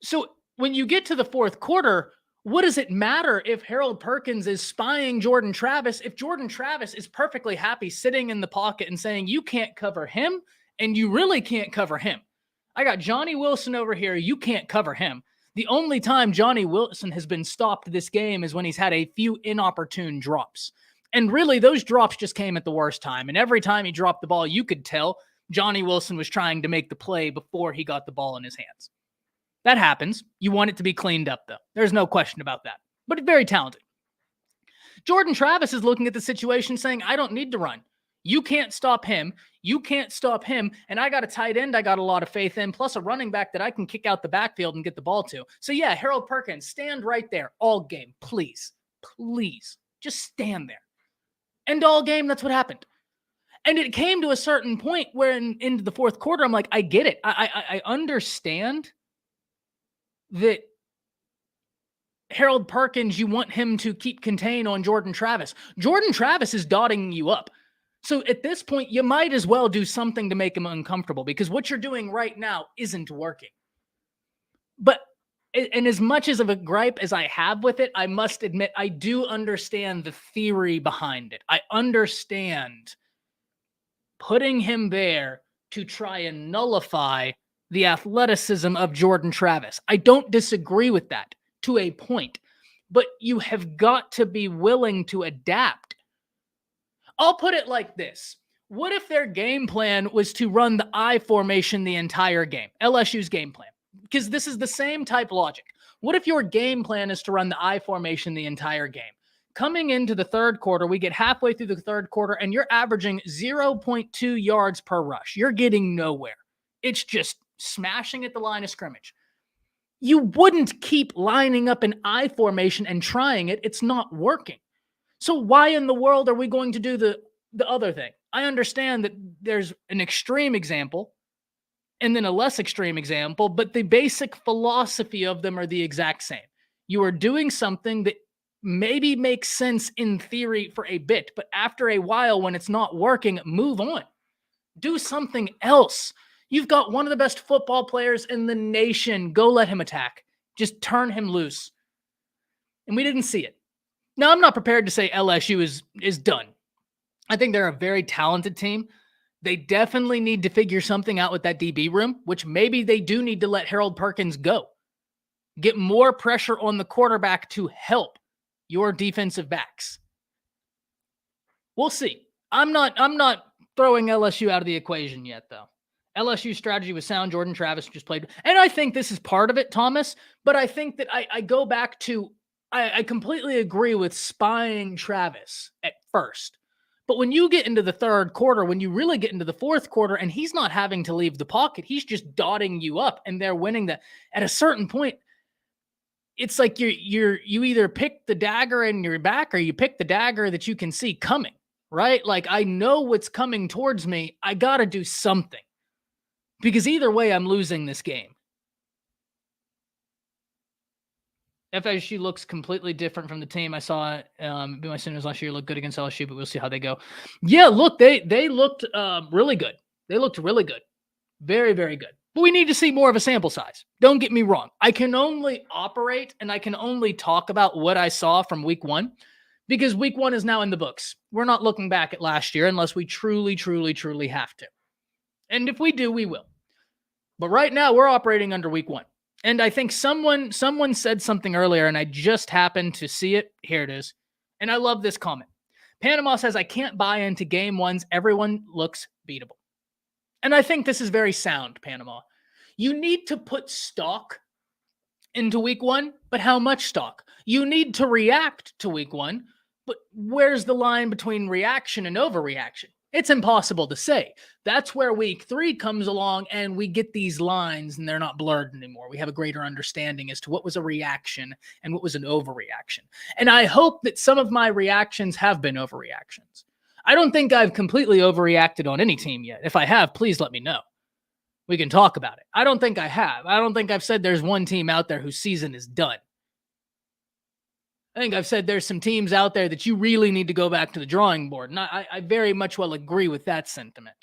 So when you get to the fourth quarter, what does it matter if Harold Perkins is spying Jordan Travis, if Jordan Travis is perfectly happy sitting in the pocket and saying, you can't cover him, and you really can't cover him. I got Johnny Wilson over here. You can't cover him. The only time Johnny Wilson has been stopped this game is when he's had a few inopportune drops. And really, those drops just came at the worst time. And every time he dropped the ball, you could tell Johnny Wilson was trying to make the play before he got the ball in his hands. That happens. You want it to be cleaned up, though. There's no question about that. But very talented. Jordan Travis is looking at the situation saying, I don't need to run. You can't stop him. You can't stop him. And I got a tight end I got a lot of faith in, plus a running back that I can kick out the backfield and get the ball to. So yeah, Harold Perkins, stand right there all game. Please, please, just stand there. And all game, that's what happened. And it came to a certain point where into the fourth quarter, I'm like, I get it. I understand that Harold Perkins, you want him to keep contain on Jordan Travis. Jordan Travis is dotting you up. So at this point, you might as well do something to make him uncomfortable, because what you're doing right now isn't working. But, and as much as of a gripe as I have with it, I must admit, I do understand the theory behind it. I understand putting him there to try and nullify the athleticism of Jordan Travis. I don't disagree with that to a point, but you have got to be willing to adapt. I'll put it like this. What if their game plan was to run the I formation the entire game? LSU's game plan. Because this is the same type logic. What if your game plan is to run the I formation the entire game? Coming into the third quarter, we get halfway through the third quarter, and you're averaging 0.2 yards per rush. You're getting nowhere. It's just smashing at the line of scrimmage. You wouldn't keep lining up an I formation and trying it. It's not working. So why in the world are we going to do the other thing? I understand that there's an extreme example and then a less extreme example, but the basic philosophy of them are the exact same. You are doing something that maybe makes sense in theory for a bit, but after a while, when it's not working, move on. Do something else. You've got one of the best football players in the nation. Go let him attack. Just turn him loose. And we didn't see it. Now, I'm not prepared to say LSU is done. I think they're a very talented team. They definitely need to figure something out with that DB room, which maybe they do need to let Harold Perkins go. Get more pressure on the quarterback to help your defensive backs. We'll see. I'm not throwing LSU out of the equation yet, though. LSU's strategy was sound. Jordan Travis just played. And I think this is part of it, Thomas. But I think that I go back to, I completely agree with spying Travis at first. But when you get into the third quarter, when you really get into the fourth quarter, and he's not having to leave the pocket, he's just dotting you up, and they're winning that. At a certain point, it's like you either pick the dagger in your back or you pick the dagger that you can see coming, right? Like, I know what's coming towards me. I got to do something because either way, I'm losing this game. FSU looks completely different from the team I saw. My Sooners last year looked good against LSU, but we'll see how they go. Yeah, look, they looked really good. They looked really good. Very, very good. But we need to see more of a sample size. Don't get me wrong. I can only operate and I can only talk about what I saw from week one because week one is now in the books. We're not looking back at last year unless we truly, truly, truly have to. And if we do, we will. But right now, we're operating under week one. And I think someone said something earlier, and I just happened to see it. Here it is. And I love this comment. Panama says, I can't buy into game ones. Everyone looks beatable. And I think this is very sound, Panama. You need to put stock into week one, but how much stock? You need to react to week one, but where's the line between reaction and overreaction? It's impossible to say. That's where week three comes along and we get these lines and they're not blurred anymore. We have a greater understanding as to what was a reaction and what was an overreaction. And I hope that some of my reactions have been overreactions. I don't think I've completely overreacted on any team yet. If I have, please let me know. We can talk about it. I don't think I have. I don't think I've said there's one team out there whose season is done. I think I've said there's some teams out there that you really need to go back to the drawing board. And I very much well agree with that sentiment.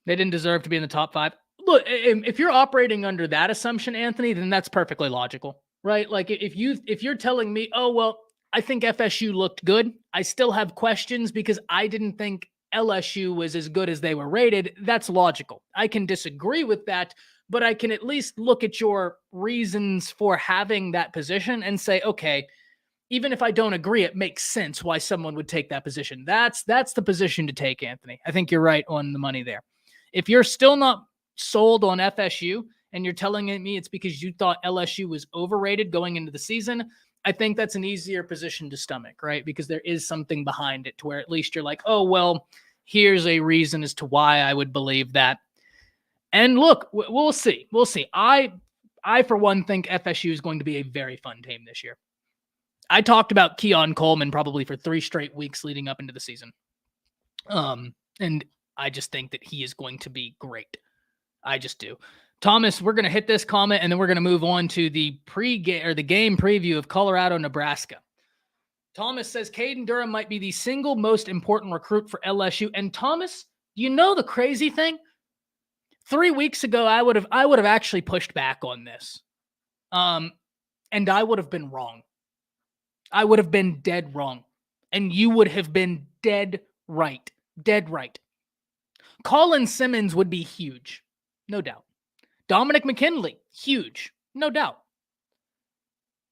They didn't deserve to be in the top five. Look, if you're operating under that assumption, Anthony, then that's perfectly logical, right? Like if you're telling me, oh, well, I think FSU looked good. I still have questions because I didn't think LSU was as good as they were rated. That's logical. I can disagree with that, but I can at least look at your reasons for having that position and say, okay, even if I don't agree, it makes sense why someone would take that position. That's the position to take, Anthony. I think you're right on the money there. If you're still not sold on FSU and you're telling me it's because you thought LSU was overrated going into the season, I think that's an easier position to stomach, right? Because there is something behind it to where at least you're like, oh, well, here's a reason as to why I would believe that. And look, we'll see. We'll see. I for one, think FSU is going to be a very fun team this year. I talked about Keon Coleman probably for 3 straight weeks leading up into the season. And I just think that he is going to be great. I just do. Thomas, we're going to hit this comment, and then we're going to move on to the game preview of Colorado, Nebraska. Thomas says Caden Durham might be the single most important recruit for LSU. And Thomas, you know the crazy thing? 3 weeks ago, I would have actually pushed back on this. And I would have been wrong. I would have been dead wrong. And you would have been dead right. Dead right. Colin Simmons would be huge. No doubt. Dominic McKinley, huge. No doubt.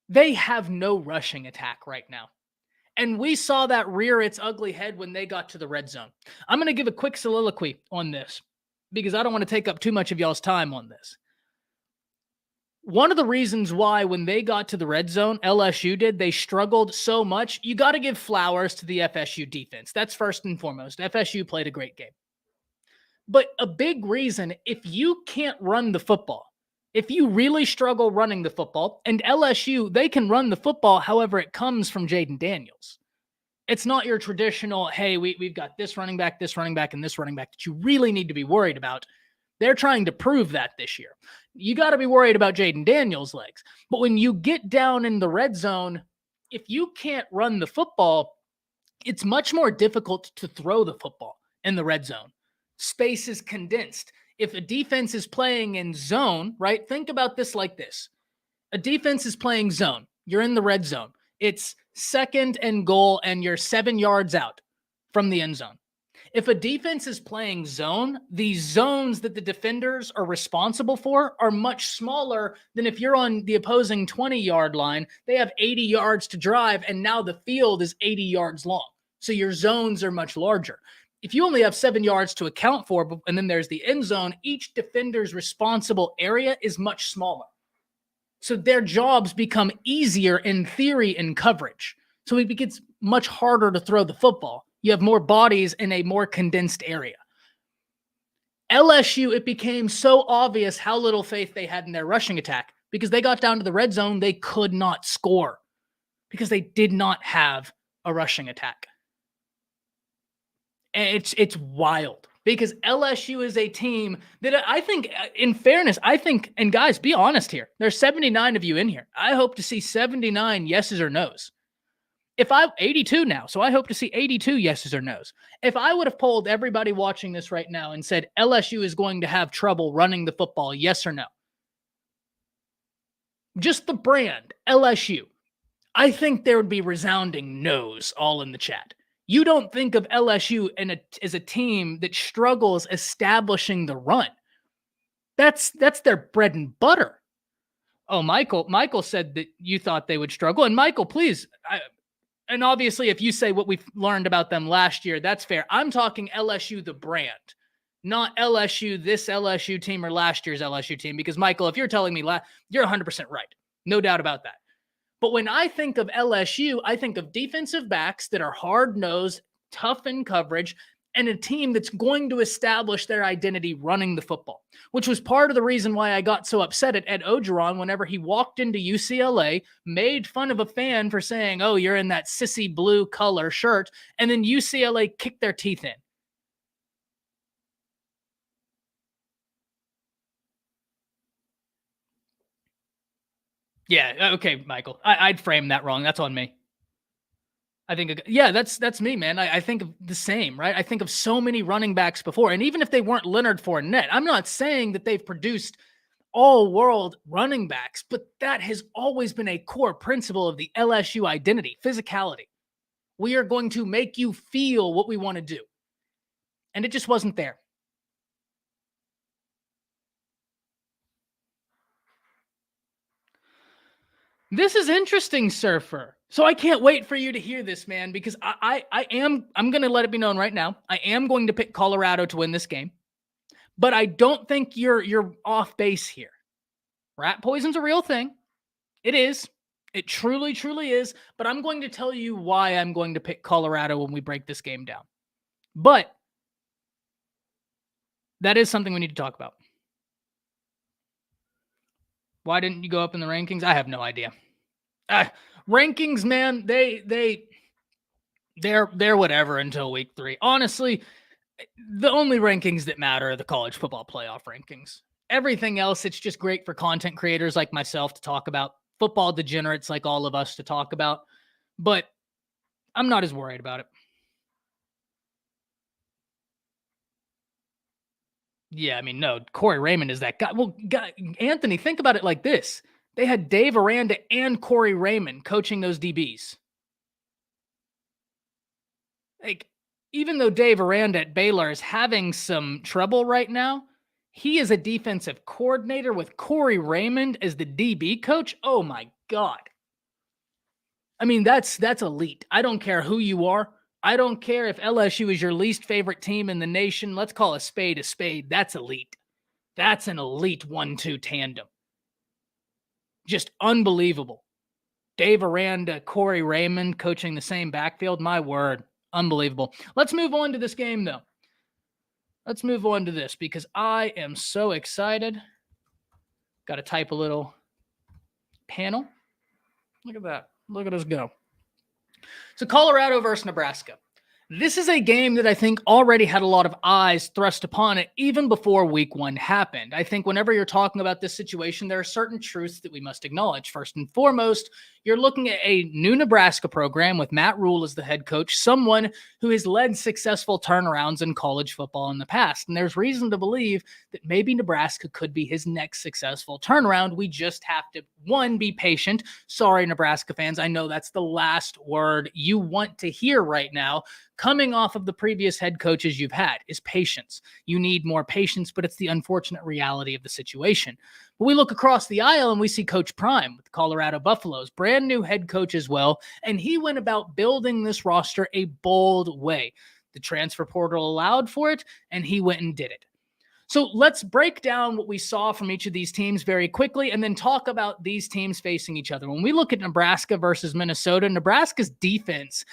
They have no rushing attack right now. And we saw that rear its ugly head when they got to the red zone. I'm going to give a quick soliloquy on this because I don't want to take up too much of y'all's time on this. One of the reasons why when they got to the red zone, LSU did, they struggled so much. You got to give flowers to the FSU defense. That's first and foremost. FSU played a great game. But a big reason, if you can't run the football, If you really struggle running the football, and LSU, they can run the football, however, it comes from Jaden Daniels. It's not your traditional, hey, we've got this running back, and this running back that you really need to be worried about. They're trying to prove that this year. You got to be worried about Jaden Daniels' legs. But when you get down in the red zone, if you can't run the football, it's much more difficult to throw the football in the red zone. Space is condensed. If a defense is playing in zone, right? Think about this like this. A defense is playing zone. You're in the red zone. It's 2nd and goal, and you're 7 yards out from the end zone. If a defense is playing zone, the zones that the defenders are responsible for are much smaller than if you're on the opposing 20-yard line. They have 80 yards to drive, and now the field is 80 yards long. So your zones are much larger. If you only have 7 yards to account for, and then there's the end zone, each defender's responsible area is much smaller. So their jobs become easier in theory in coverage. So it gets much harder to throw the football. You have more bodies in a more condensed area. LSU, it became so obvious how little faith they had in their rushing attack because they got down to the red zone, they could not score because they did not have a rushing attack. And it's wild because LSU is a team that I think, in fairness, and guys, be honest here. There's 79 of you in here. I hope to see 79 yeses or nos. 82 now, so I hope to see 82 yeses or nos. If I would have polled everybody watching this right now and said LSU is going to have trouble running the football, yes or no? Just the brand, LSU. I think there would be resounding no's all in the chat. You don't think of LSU as a team that struggles establishing the run. That's their bread and butter. Oh, Michael said that you thought they would struggle. And Michael, please, and obviously if you say what we've learned about them last year, that's fair. I'm talking LSU, the brand, not LSU, this LSU team or last year's LSU team. Because Michael, if you're telling me you're 100% right. No doubt about that. But when I think of LSU, I think of defensive backs that are hard-nosed, tough in coverage, and a team that's going to establish their identity running the football, which was part of the reason why I got so upset at Ed Ogeron whenever he walked into UCLA, made fun of a fan for saying, oh, you're in that sissy blue color shirt, and then UCLA kicked their teeth in. Yeah, okay, Michael. I'd frame that wrong. That's on me. I think, yeah, that's me, man. I think of the same, right? I think of so many running backs before, and even if they weren't Leonard Fournette, I'm not saying that they've produced all-world running backs, but that has always been a core principle of the LSU identity, physicality. We are going to make you feel what we want to do. And it just wasn't there. This is interesting, Surfer. So I can't wait for you to hear this, man, because I'm going to let it be known right now. I am going to pick Colorado to win this game, but I don't think you're off base here. Rat poison's a real thing. It is. It truly, truly is. But I'm going to tell you why I'm going to pick Colorado when we break this game down. But that is something we need to talk about. Why didn't you go up in the rankings? I have no idea. Rankings, man, they're whatever until week 3. Honestly, the only rankings that matter are the college football playoff rankings. Everything else, it's just great for content creators like myself to talk about, football degenerates like all of us to talk about, but I'm not as worried about it. Yeah, I mean, no, Corey Raymond is that guy. Well, Anthony, think about it like this. They had Dave Aranda and Corey Raymond coaching those DBs. Like, even though Dave Aranda at Baylor is having some trouble right now, he is a defensive coordinator with Corey Raymond as the DB coach. Oh my God. I mean, that's elite. I don't care who you are. I don't care if LSU is your least favorite team in the nation. Let's call a spade a spade. That's elite. That's an elite 1-2 tandem. Just unbelievable. Dave Aranda, Corey Raymond coaching the same backfield. My word. Unbelievable. Let's move on to this game, though. Let's move on to this because I am so excited. Got to type a little panel. Look at that. Look at us go. So Colorado versus Nebraska. This is a game that I think already had a lot of eyes thrust upon it even before week one happened. I think whenever you're talking about this situation, there are certain truths that we must acknowledge. First and foremost, you're looking at a new Nebraska program with Matt Rhule as the head coach, someone who has led successful turnarounds in college football in the past. And there's reason to believe that maybe Nebraska could be his next successful turnaround. We just have to, one, be patient. Sorry, Nebraska fans. I know that's the last word you want to hear right now. Coming off of the previous head coaches you've had is patience. You need more patience, but it's the unfortunate reality of the situation. But we look across the aisle and we see Coach Prime with the Colorado Buffaloes, brand new head coach as well, and he went about building this roster a bold way. The transfer portal allowed for it, and he went and did it. So let's break down what we saw from each of these teams very quickly and then talk about these teams facing each other. When we look at Nebraska versus Minnesota, Nebraska's defense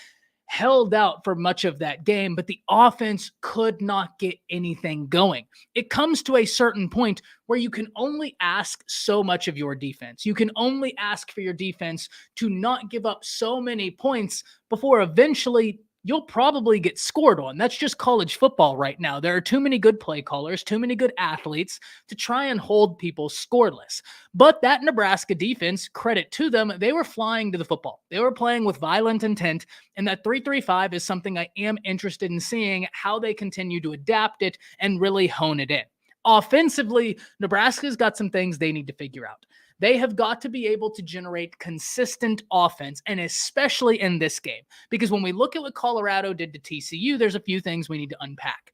held out for much of that game, but the offense could not get anything going. It comes to a certain point where you can only ask so much of your defense. You can only ask for your defense to not give up so many points before eventually you'll probably get scored on. That's just college football right now. There are too many good play callers, too many good athletes to try and hold people scoreless. But that Nebraska defense, credit to them, they were flying to the football. They were playing with violent intent, and that 3-3-5 is something I am interested in seeing how they continue to adapt it and really hone it in. Offensively, Nebraska's got some things they need to figure out. They have got to be able to generate consistent offense, and especially in this game. Because when we look at what Colorado did to TCU, there's a few things we need to unpack.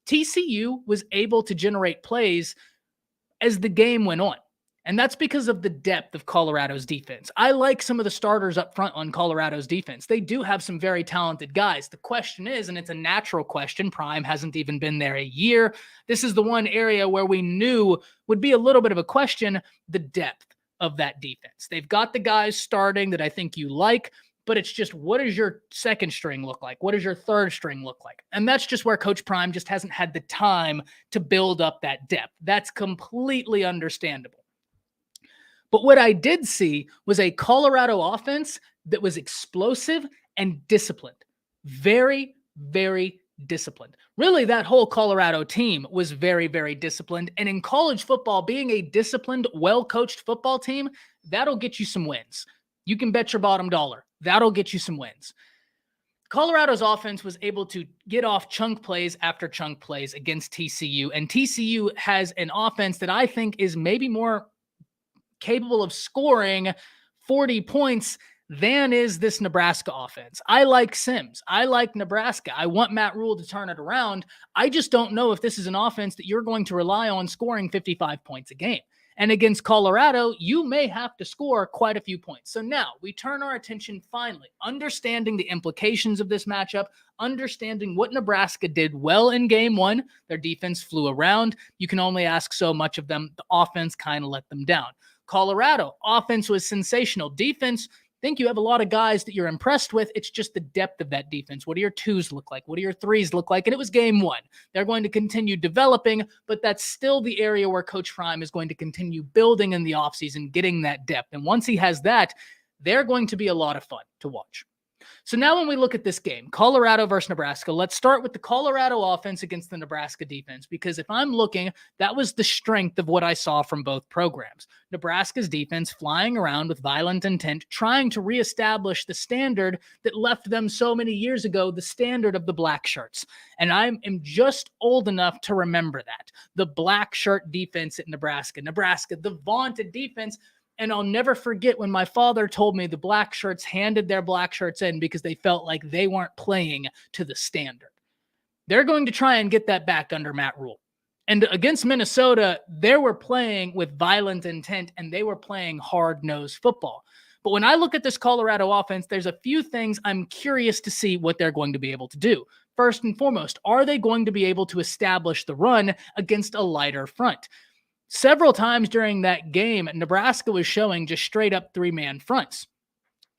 TCU was able to generate plays as the game went on. And that's because of the depth of Colorado's defense. I like some of the starters up front on Colorado's defense. They do have some very talented guys. The question is, and it's a natural question, Prime hasn't even been there a year. This is the one area where we knew would be a little bit of a question, the depth of that defense. They've got the guys starting that I think you like, but it's just, what does your second string look like? What does your third string look like? And that's just where Coach Prime just hasn't had the time to build up that depth. That's completely understandable. But what I did see was a Colorado offense that was explosive and disciplined. Very, very disciplined. Really, that whole Colorado team was very, very disciplined. And in college football, being a disciplined, well-coached football team, that'll get you some wins. You can bet your bottom dollar. That'll get you some wins. Colorado's offense was able to get off chunk plays after chunk plays against TCU. And TCU has an offense that I think is maybe more capable of scoring 40 points than is this Nebraska offense. I like Sims. I like Nebraska. I want Matt Rhule to turn it around. I just don't know if this is an offense that you're going to rely on scoring 55 points a game. And against Colorado, you may have to score quite a few points. So now we turn our attention finally, understanding the implications of this matchup, understanding what Nebraska did well in game one. Their defense flew around. You can only ask so much of them. The offense kind of let them down. Colorado, offense was sensational. Defense, I think you have a lot of guys that you're impressed with. It's just the depth of that defense. What do your twos look like? What do your threes look like? And it was game one. They're going to continue developing, but that's still the area where Coach Prime is going to continue building in the offseason, getting that depth. And once he has that, they're going to be a lot of fun to watch. So now when we look at this game, Colorado versus Nebraska, let's start with the Colorado offense against the Nebraska defense, because if I'm looking, that was the strength of what I saw from both programs. Nebraska's defense flying around with violent intent, trying to reestablish the standard that left them so many years ago, the standard of the black shirts. And I am just old enough to remember that. The black shirt defense at Nebraska, the vaunted defense. And I'll never forget when my father told me the black shirts handed their black shirts in because they felt like they weren't playing to the standard. They're going to try and get that back under Matt Rhule. And against Minnesota, they were playing with violent intent and they were playing hard-nosed football. But when I look at this Colorado offense, there's a few things I'm curious to see what they're going to be able to do. First and foremost, are they going to be able to establish the run against a lighter front? Several times during that game, Nebraska was showing just straight up three-man fronts.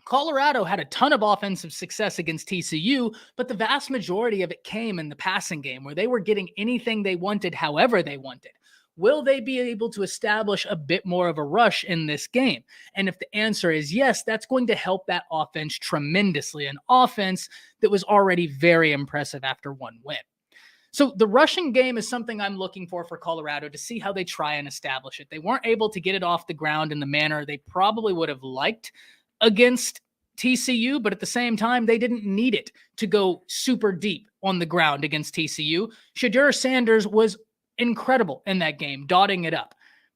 Colorado had a ton of offensive success against TCU, but the vast majority of it came in the passing game where they were getting anything they wanted, however they wanted. Will they be able to establish a bit more of a rush in this game? And if the answer is yes, that's going to help that offense tremendously. An offense that was already very impressive after one win. So the rushing game is something I'm looking for Colorado to see how they try and establish it. They weren't able to get it off the ground in the manner they probably would have liked against TCU, but at the same time, they didn't need it to go super deep on the ground against TCU. Deion Sanders was incredible in that game, dotting it up.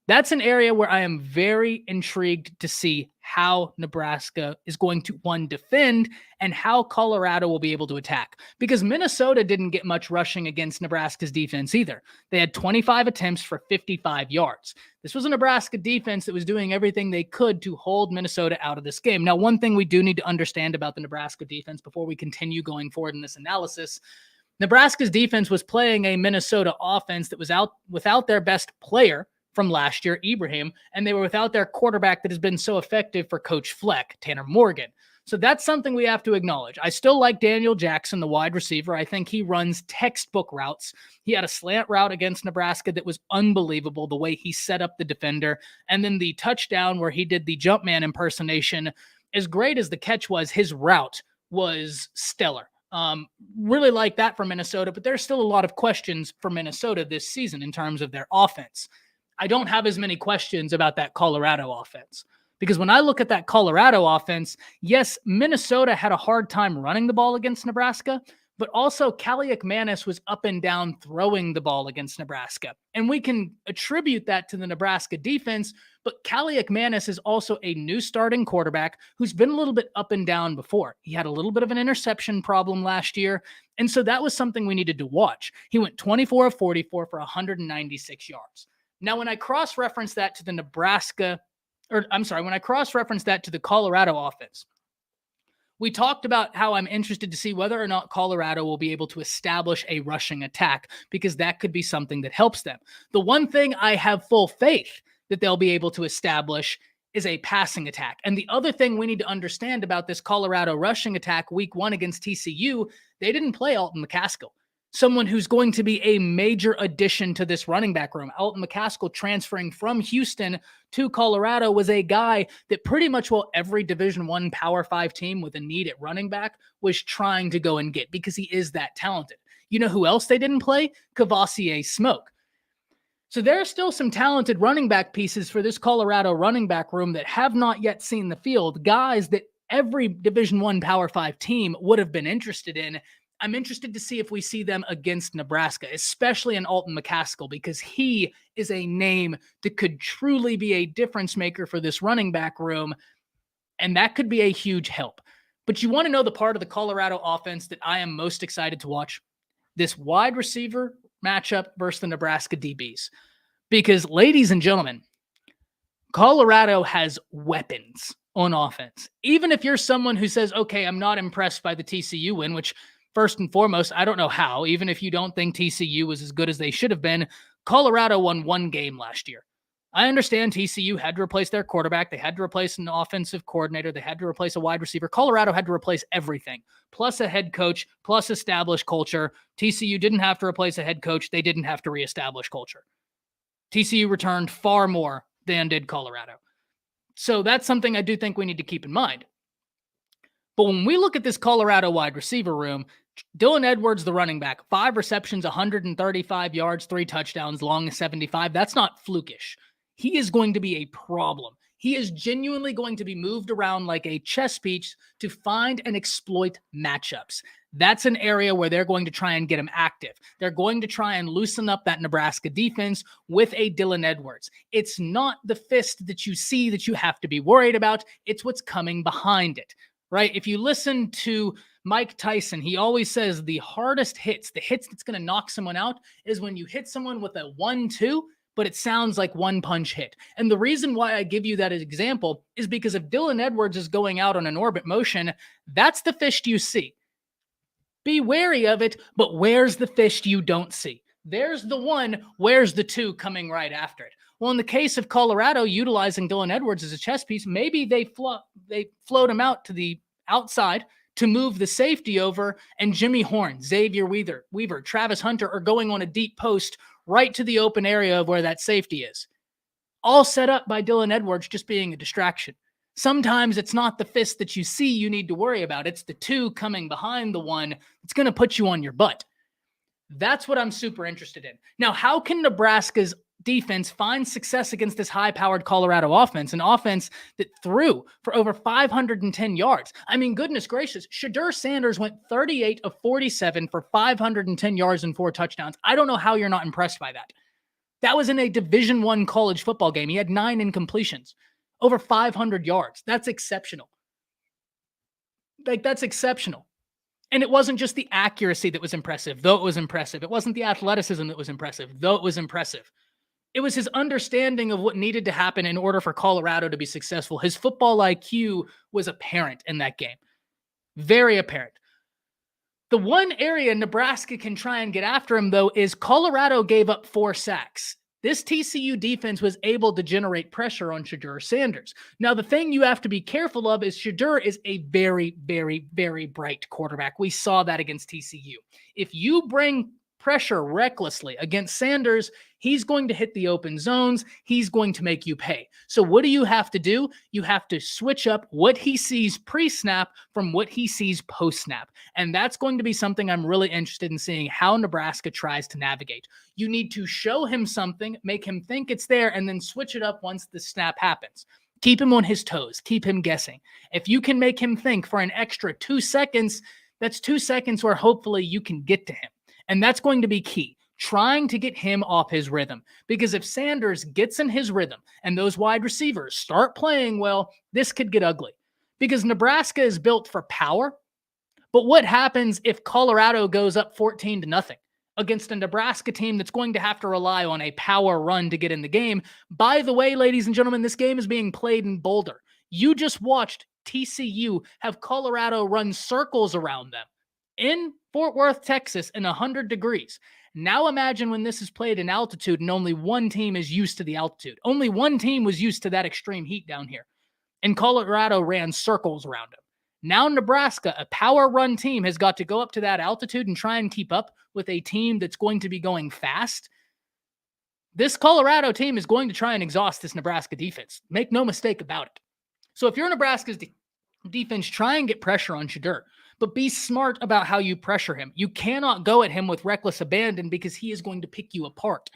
That's an area where I am very intrigued to see how Nebraska is going to, one, defend, and how Colorado will be able to attack. Because Minnesota didn't get much rushing against Nebraska's defense either. They had 25 attempts for 55 yards. This was a Nebraska defense that was doing everything they could to hold Minnesota out of this game. Now, one thing we do need to understand about the Nebraska defense before we continue going forward in this analysis, Nebraska's defense was playing a Minnesota offense that was out without their best player from last year, Ibrahim, and they were without their quarterback that has been so effective for Coach Fleck, Tanner Morgan. So that's something we have to acknowledge. I still like Daniel Jackson, the wide receiver. I think he runs textbook routes. He had a slant route against Nebraska that was unbelievable, the way he set up the defender. And then the touchdown where he did the Jumpman impersonation, as great as the catch was, his route was stellar. Really like that for Minnesota, but there's still a lot of questions for Minnesota this season in terms of their offense. I don't have as many questions about that Colorado offense because when I look at that Colorado offense, yes, Minnesota had a hard time running the ball against Nebraska, but also Kaliakmanis was up and down throwing the ball against Nebraska. And we can attribute that to the Nebraska defense, but Kaliakmanis is also a new starting quarterback who's been a little bit up and down before. He had a little bit of an interception problem last year, and so that was something we needed to watch. He went 24 of 44 for 196 yards. Now, when I cross-reference that to the cross-reference that to the Colorado offense, we talked about how I'm interested to see whether or not Colorado will be able to establish a rushing attack because that could be something that helps them. The one thing I have full faith that they'll be able to establish is a passing attack. And the other thing we need to understand about this Colorado rushing attack week 1 against TCU, they didn't play Alton McCaskill, someone who's going to be a major addition to this running back room. Alton McCaskill transferring from Houston to Colorado was a guy that pretty much every Division I Power 5 team with a need at running back was trying to go and get because he is that talented. You know who else they didn't play? Cavassier Smoke. So there are still some talented running back pieces for this Colorado running back room that have not yet seen the field, guys that every Division I Power 5 team would have been interested in. I'm interested to see if we see them against Nebraska, especially in Alton McCaskill, because he is a name that could truly be a difference maker for this running back room, and that could be a huge help. But you want to know the part of the Colorado offense that I am most excited to watch? This wide receiver matchup versus the Nebraska DBs. Because, ladies and gentlemen, Colorado has weapons on offense. Even if you're someone who says, okay, I'm not impressed by the TCU win, which first and foremost, I don't know how, even if you don't think TCU was as good as they should have been, Colorado won one game last year. I understand TCU had to replace their quarterback. They had to replace an offensive coordinator. They had to replace a wide receiver. Colorado had to replace everything, plus a head coach, plus established culture. TCU didn't have to replace a head coach. They didn't have to reestablish culture. TCU returned far more than did Colorado. So that's something I do think we need to keep in mind. But when we look at this Colorado wide receiver room, Dylan Edwards, the running back, 5 receptions, 135 yards, 3 touchdowns, long as 75. That's not flukish. He is going to be a problem. He is genuinely going to be moved around like a chess piece to find and exploit matchups. That's an area where they're going to try and get him active. They're going to try and loosen up that Nebraska defense with a Dylan Edwards. It's not the fist that you see that you have to be worried about. It's what's coming behind it, right? If you listen to Mike Tyson, he always says the hardest hits, the hits that's going to knock someone out, is when you hit someone with a 1-2, but it sounds like one punch hit. And the reason why I give you that as example is because if Dylan Edwards is going out on an orbit motion, that's the fist you see. Be wary of it, but where's the fist you don't see? There's the 1, where's the 2 coming right after it? Well, in the case of Colorado utilizing Dylan Edwards as a chess piece, maybe they float him out to the outside, to move the safety over, and Jimmy Horn, Xavier Weaver, Travis Hunter are going on a deep post right to the open area of where that safety is. All set up by Dylan Edwards just being a distraction. Sometimes it's not the fist that you see you need to worry about. It's the two coming behind the one that's going to put you on your butt. That's what I'm super interested in. Now, how can Nebraska's defense find success against this high-powered Colorado offense, an offense that threw for over 510 yards? I mean, goodness gracious, Shedeur Sanders went 38 of 47 for 510 yards and 4 touchdowns. I don't know how you're not impressed by that. That was in a Division I college football game. He had 9 incompletions, over 500 yards. That's exceptional. That's exceptional. And it wasn't just the accuracy that was impressive, though it was impressive. It wasn't the athleticism that was impressive, though it was impressive. It was his understanding of what needed to happen in order for Colorado to be successful. His football IQ was apparent in that game. Very apparent. The one area Nebraska can try and get after him, though, is Colorado gave up 4 sacks. This TCU defense was able to generate pressure on Shedeur Sanders. Now, the thing you have to be careful of is Shedeur is a very, very, very bright quarterback. We saw that against TCU. If you bring pressure recklessly against Sanders, he's going to hit the open zones. He's going to make you pay. So what do you have to do? You have to switch up what he sees pre-snap from what he sees post-snap. And that's going to be something I'm really interested in seeing how Nebraska tries to navigate. You need to show him something, make him think it's there, and then switch it up once the snap happens. Keep him on his toes. Keep him guessing. If you can make him think for an extra 2 seconds, that's 2 seconds where hopefully you can get to him. And that's going to be key, trying to get him off his rhythm. Because if Sanders gets in his rhythm and those wide receivers start playing well, this could get ugly. Because Nebraska is built for power. But what happens if Colorado goes up 14-0 against a Nebraska team that's going to have to rely on a power run to get in the game? By the way, ladies and gentlemen, this game is being played in Boulder. You just watched TCU have Colorado run circles around them in Fort Worth, Texas, in 100 degrees. Now imagine when this is played in altitude and only one team is used to the altitude. Only one team was used to that extreme heat down here. And Colorado ran circles around them. Now Nebraska, a power run team, has got to go up to that altitude and try and keep up with a team that's going to be going fast. This Colorado team is going to try and exhaust this Nebraska defense. Make no mistake about it. So if you're Nebraska's defense, try and get pressure on Shedeur. But be smart about how you pressure him. You cannot go at him with reckless abandon because he is going to pick you apart.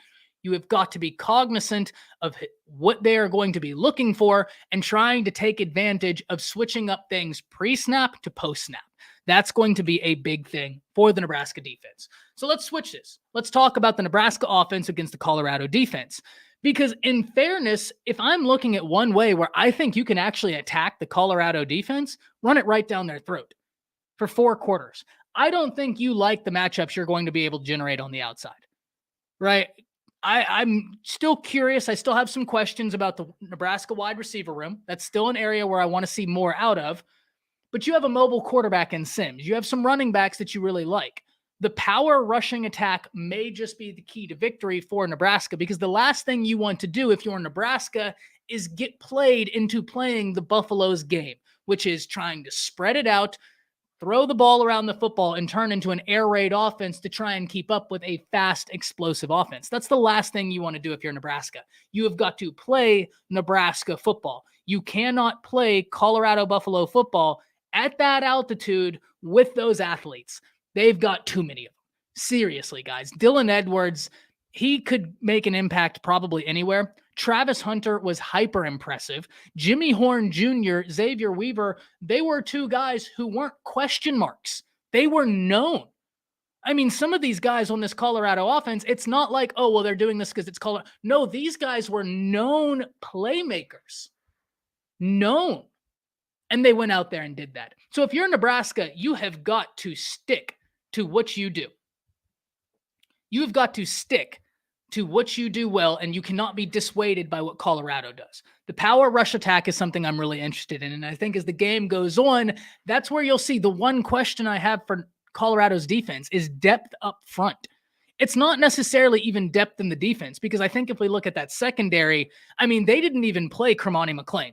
You have got to be cognizant of what they are going to be looking for and trying to take advantage of switching up things pre-snap to post-snap. That's going to be a big thing for the Nebraska defense. So let's switch this. Let's talk about the Nebraska offense against the Colorado defense. Because in fairness, if I'm looking at one way where I think you can actually attack the Colorado defense, run it right down their throat for 4 quarters. I don't think you like the matchups you're going to be able to generate on the outside, right? I'm still curious. I still have some questions about the Nebraska wide receiver room. That's still an area where I want to see more out of. But you have a mobile quarterback in Sims. You have some running backs that you really like. The power rushing attack may just be the key to victory for Nebraska, because the last thing you want to do if you're Nebraska is get played into playing the Buffalo's game, which is trying to spread it out, throw the ball around the football, and turn into an air raid offense to try and keep up with a fast, explosive offense. That's the last thing you want to do if you're Nebraska. You have got to play Nebraska football. You cannot play Colorado Buffalo football at that altitude with those athletes. They've got too many of them. Seriously, guys. Dylan Edwards, he could make an impact probably anywhere. Travis Hunter was hyper impressive. Jimmy Horn Jr., Xavier Weaver, they were 2 guys who weren't question marks. They were known. I mean, some of these guys on this Colorado offense, it's not like, oh, well, they're doing this because it's Colorado. No, these guys were known playmakers. Known. And they went out there and did that. So if you're Nebraska, you have got to stick to what you do. You've got to stick to what you do well, and you cannot be dissuaded by what Colorado does. The power rush attack is something I'm really interested in, and I think as the game goes on, that's where you'll see the one question I have for Colorado's defense is depth up front. It's not necessarily even depth in the defense, because I think if we look at that secondary, I mean, they didn't even play Kermani McClain.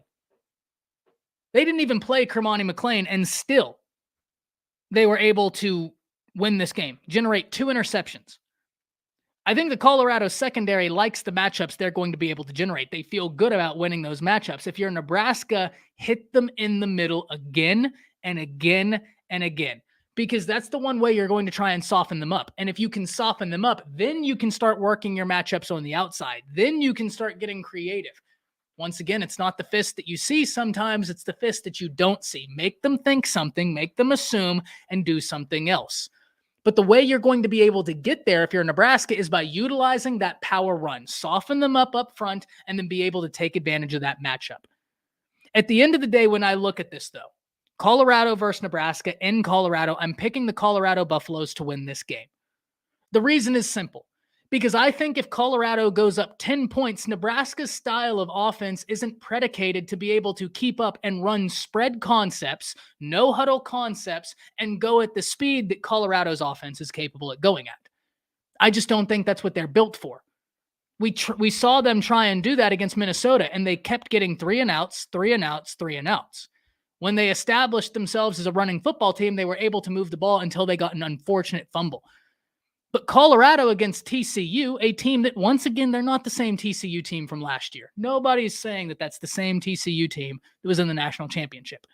They didn't even play Kermani McClain, and still, they were able to win this game, generate 2 interceptions. I think the Colorado secondary likes the matchups they're going to be able to generate. They feel good about winning those matchups. If you're Nebraska, hit them in the middle again and again and again, because that's the one way you're going to try and soften them up. And if you can soften them up, then you can start working your matchups on the outside. Then you can start getting creative. Once again, it's not the fist that you see. Sometimes it's the fist that you don't see. Make them think something, make them assume, and do something else. But the way you're going to be able to get there if you're Nebraska is by utilizing that power run, soften them up front, and then be able to take advantage of that matchup. At the end of the day, when I look at this, though, Colorado versus Nebraska in Colorado, I'm picking the Colorado Buffaloes to win this game. The reason is simple. Because I think if Colorado goes up 10 points, Nebraska's style of offense isn't predicated to be able to keep up and run spread concepts, no huddle concepts, and go at the speed that Colorado's offense is capable of going at. I just don't think that's what they're built for. We saw them try and do that against Minnesota, and they kept getting 3 and outs. When they established themselves as a running football team, they were able to move the ball until they got an unfortunate fumble. But Colorado against TCU, a team that, once again, they're not the same TCU team from last year. Nobody's saying that that's the same TCU team that was in the national championship.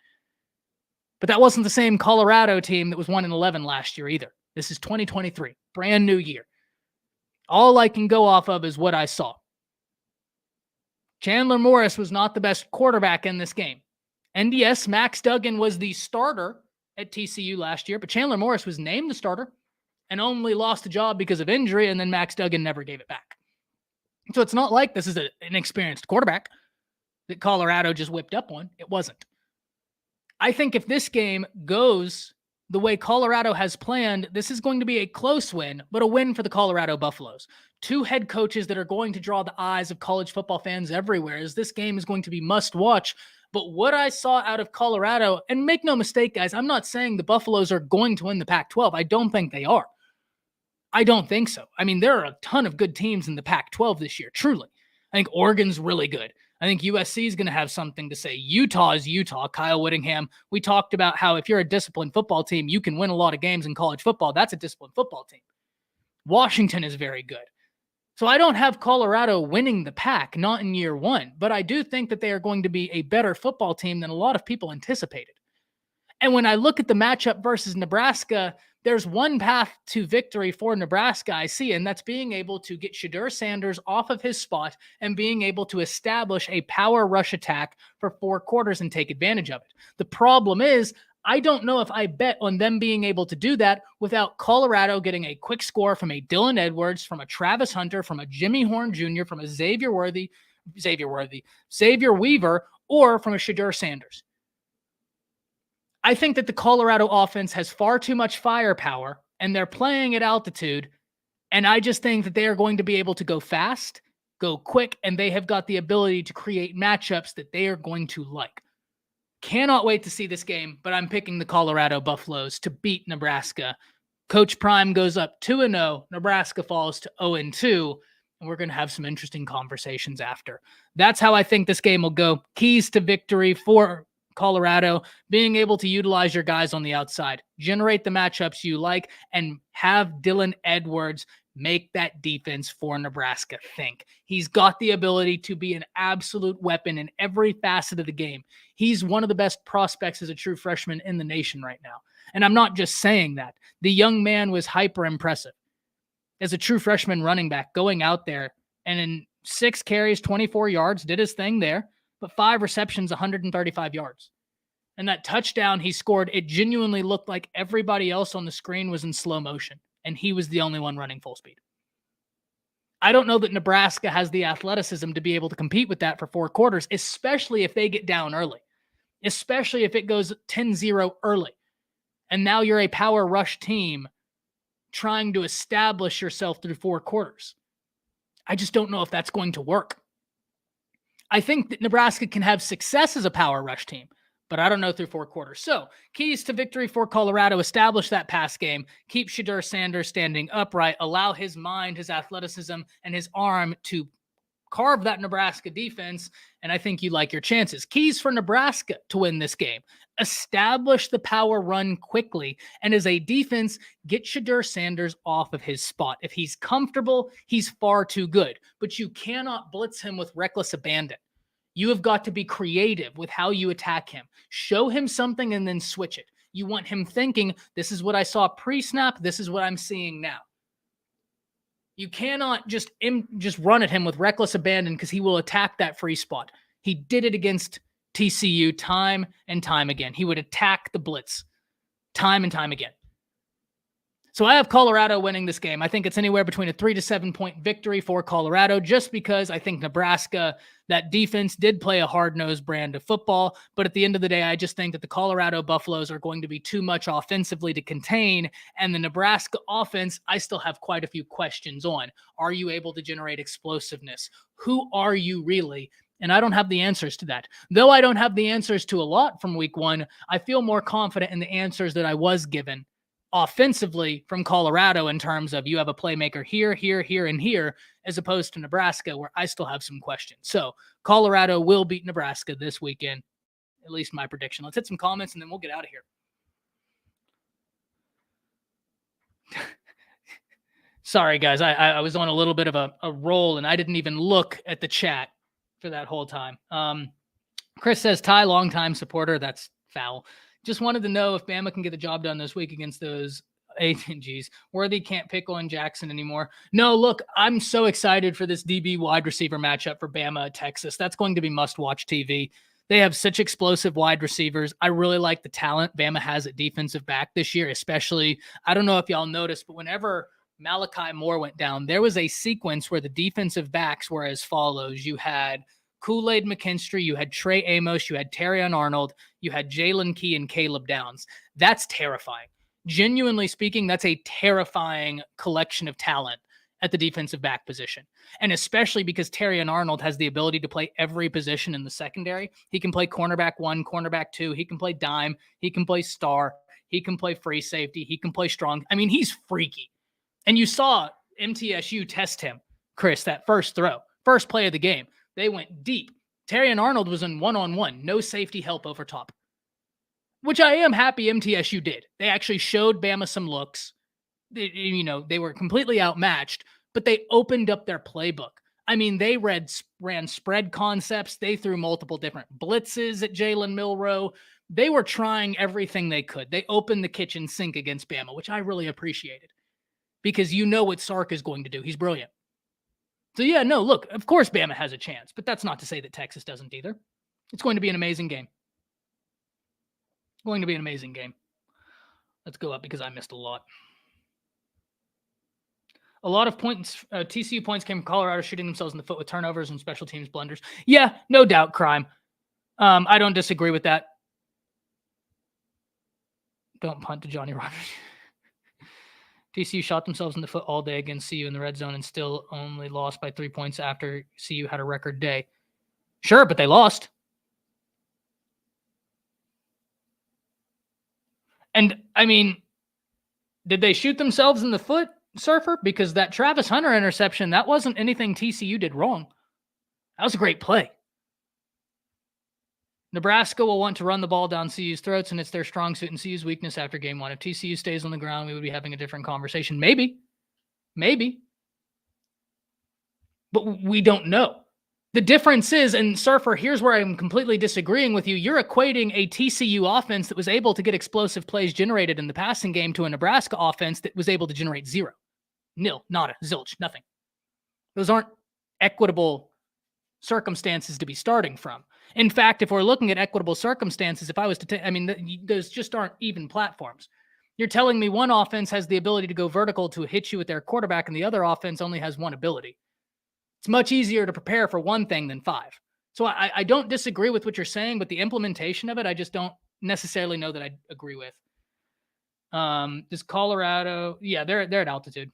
But that wasn't the same Colorado team that was 1-11 last year either. This is 2023, brand new year. All I can go off of is what I saw. Chandler Morris was not the best quarterback in this game. And yes, Max Duggan was the starter at TCU last year, but Chandler Morris was named the starter and only lost the job because of injury, and then Max Duggan never gave it back. So it's not like this is an inexperienced quarterback that Colorado just whipped up on. It wasn't. I think if this game goes the way Colorado has planned, this is going to be a close win, but a win for the Colorado Buffaloes. 2 head coaches that are going to draw the eyes of college football fans everywhere, as this game is going to be must watch. But what I saw out of Colorado, and make no mistake, guys, I'm not saying the Buffaloes are going to win the Pac-12. I don't think they are. I don't think so. I mean, there are a ton of good teams in the Pac-12 this year, truly. I think Oregon's really good. I think USC is going to have something to say. Utah is Utah. Kyle Whittingham. We talked about how if you're a disciplined football team, you can win a lot of games in college football. That's a disciplined football team. Washington is very good. So I don't have Colorado winning the Pac, not in year 1, but I do think that they are going to be a better football team than a lot of people anticipated. And when I look at the matchup versus Nebraska, there's one path to victory for Nebraska I see, and that's being able to get Shedeur Sanders off of his spot and being able to establish a power rush attack for 4 quarters and take advantage of it. The problem is, I don't know if I bet on them being able to do that without Colorado getting a quick score from a Dylan Edwards, from a Travis Hunter, from a Jimmy Horn Jr., from a Xavier Weaver, or from a Shedeur Sanders. I think that the Colorado offense has far too much firepower, and they're playing at altitude, and I just think that they are going to be able to go fast, go quick, and they have got the ability to create matchups that they are going to like. Cannot wait to see this game, but I'm picking the Colorado Buffaloes to beat Nebraska. Coach Prime goes up 2-0, Nebraska falls to 0-2, and we're going to have some interesting conversations after. That's how I think this game will go. Keys to victory for Colorado: being able to utilize your guys on the outside, generate the matchups you like, and have Dylan Edwards make that defense for Nebraska think. He's got the ability to be an absolute weapon in every facet of the game. He's one of the best prospects as a true freshman in the nation right now. And I'm not just saying that. The young man was hyper impressive as a true freshman running back, going out there and in 6 carries, 24 yards, did his thing there, but 5 receptions, 135 yards. And that touchdown he scored, it genuinely looked like everybody else on the screen was in slow motion, and he was the only one running full speed. I don't know that Nebraska has the athleticism to be able to compete with that for 4 quarters, especially if they get down early, especially if it goes 10-0 early. And now you're a power rush team trying to establish yourself through 4 quarters. I just don't know if that's going to work. I think that Nebraska can have success as a power rush team, but I don't know through 4 quarters. So, keys to victory for Colorado: establish that pass game, keep Shedeur Sanders standing upright, allow his mind, his athleticism, and his arm to carve that Nebraska defense, and I think you like your chances. Keys for Nebraska to win this game: establish the power run quickly, and as a defense, get Shedeur Sanders off of his spot. If he's comfortable, he's far too good, but you cannot blitz him with reckless abandon. You have got to be creative with how you attack him. Show him something and then switch it. You want him thinking, this is what I saw pre-snap, this is what I'm seeing now. You cannot just run at him with reckless abandon because he will attack that free spot. He did it against TCU time and time again. He would attack the blitz time and time again. So I have Colorado winning this game. I think it's anywhere between a 3 to 7 point victory for Colorado, just because I think Nebraska, that defense did play a hard-nosed brand of football. But at the end of the day, I just think that the Colorado Buffaloes are going to be too much offensively to contain. And the Nebraska offense, I still have quite a few questions on. Are you able to generate explosiveness? Who are you really? And I don't have the answers to that. Though I don't have the answers to a lot from week one, I feel more confident in the answers that I was given offensively from Colorado in terms of you have a playmaker here, here, here, and here, as opposed to Nebraska, where I still have some questions. So Colorado will beat Nebraska this weekend, at least my prediction. Let's hit some comments and then we'll get out of here. Sorry, guys. I was on a little bit of a roll and I didn't even look at the chat for that whole time. Chris says, Ty, longtime supporter. That's foul. Just wanted to know if Bama can get the job done this week against those ATGs. Worthy can't pick on Jackson anymore. No, look, I'm so excited for this DB wide receiver matchup for Bama at Texas. That's going to be must-watch TV. They have such explosive wide receivers. I really like the talent Bama has at defensive back this year, especially. I don't know if y'all noticed, but whenever Malachi Moore went down, there was a sequence where the defensive backs were as follows. You had Kool-Aid McKinstry, you had Trey Amos, you had Terrion Arnold, you had Jalen Key and Caleb Downs. That's terrifying. Genuinely speaking, that's a terrifying collection of talent at the defensive back position. And especially because Terrion Arnold has the ability to play every position in the secondary. He can play cornerback 1, cornerback 2. He can play dime. He can play star. He can play free safety. He can play strong. I mean, he's freaky. And you saw MTSU test him, Chris, that first throw, first play of the game. They went deep. Terrion Arnold was in one-on-one, no safety help over top, which I am happy MTSU did. They actually showed Bama some looks. They were completely outmatched, but they opened up their playbook. I mean, they ran spread concepts. They threw multiple different blitzes at Jalen Milroe. They were trying everything they could. They opened the kitchen sink against Bama, which I really appreciated because you know what Sark is going to do. He's brilliant. So, yeah, no, look, of course Bama has a chance, but that's not to say that Texas doesn't either. It's going to be an amazing game. Going to be an amazing game. Let's go up because I missed a lot. A lot of points, TCU points came from Colorado shooting themselves in the foot with turnovers and special teams blunders. Yeah, no doubt, crime. I don't disagree with that. Don't punt to Johnny Rogers. TCU shot themselves in the foot all day against CU in the red zone and still only lost by 3 points after CU had a record day. Sure, but they lost. And, I mean, did they shoot themselves in the foot, Surfer? Because that Travis Hunter interception, that wasn't anything TCU did wrong. That was a great play. Nebraska will want to run the ball down CU's throats, and it's their strong suit and CU's weakness after game one. If TCU stays on the ground, we would be having a different conversation. Maybe. But we don't know. The difference is, and Surfer, here's where I'm completely disagreeing with you. You're equating a TCU offense that was able to get explosive plays generated in the passing game to a Nebraska offense that was able to generate 0. Nil, nada, zilch, nothing. Those aren't equitable circumstances to be starting from. In fact, if we're looking at equitable circumstances, if I was to take, those just aren't even platforms. You're telling me one offense has the ability to go vertical to hit you with their quarterback and the other offense only has one ability. It's much easier to prepare for one thing than 5. So I don't disagree with what you're saying, but the implementation of it, I just don't necessarily know that I agree with. Does Colorado, yeah, they're at altitude.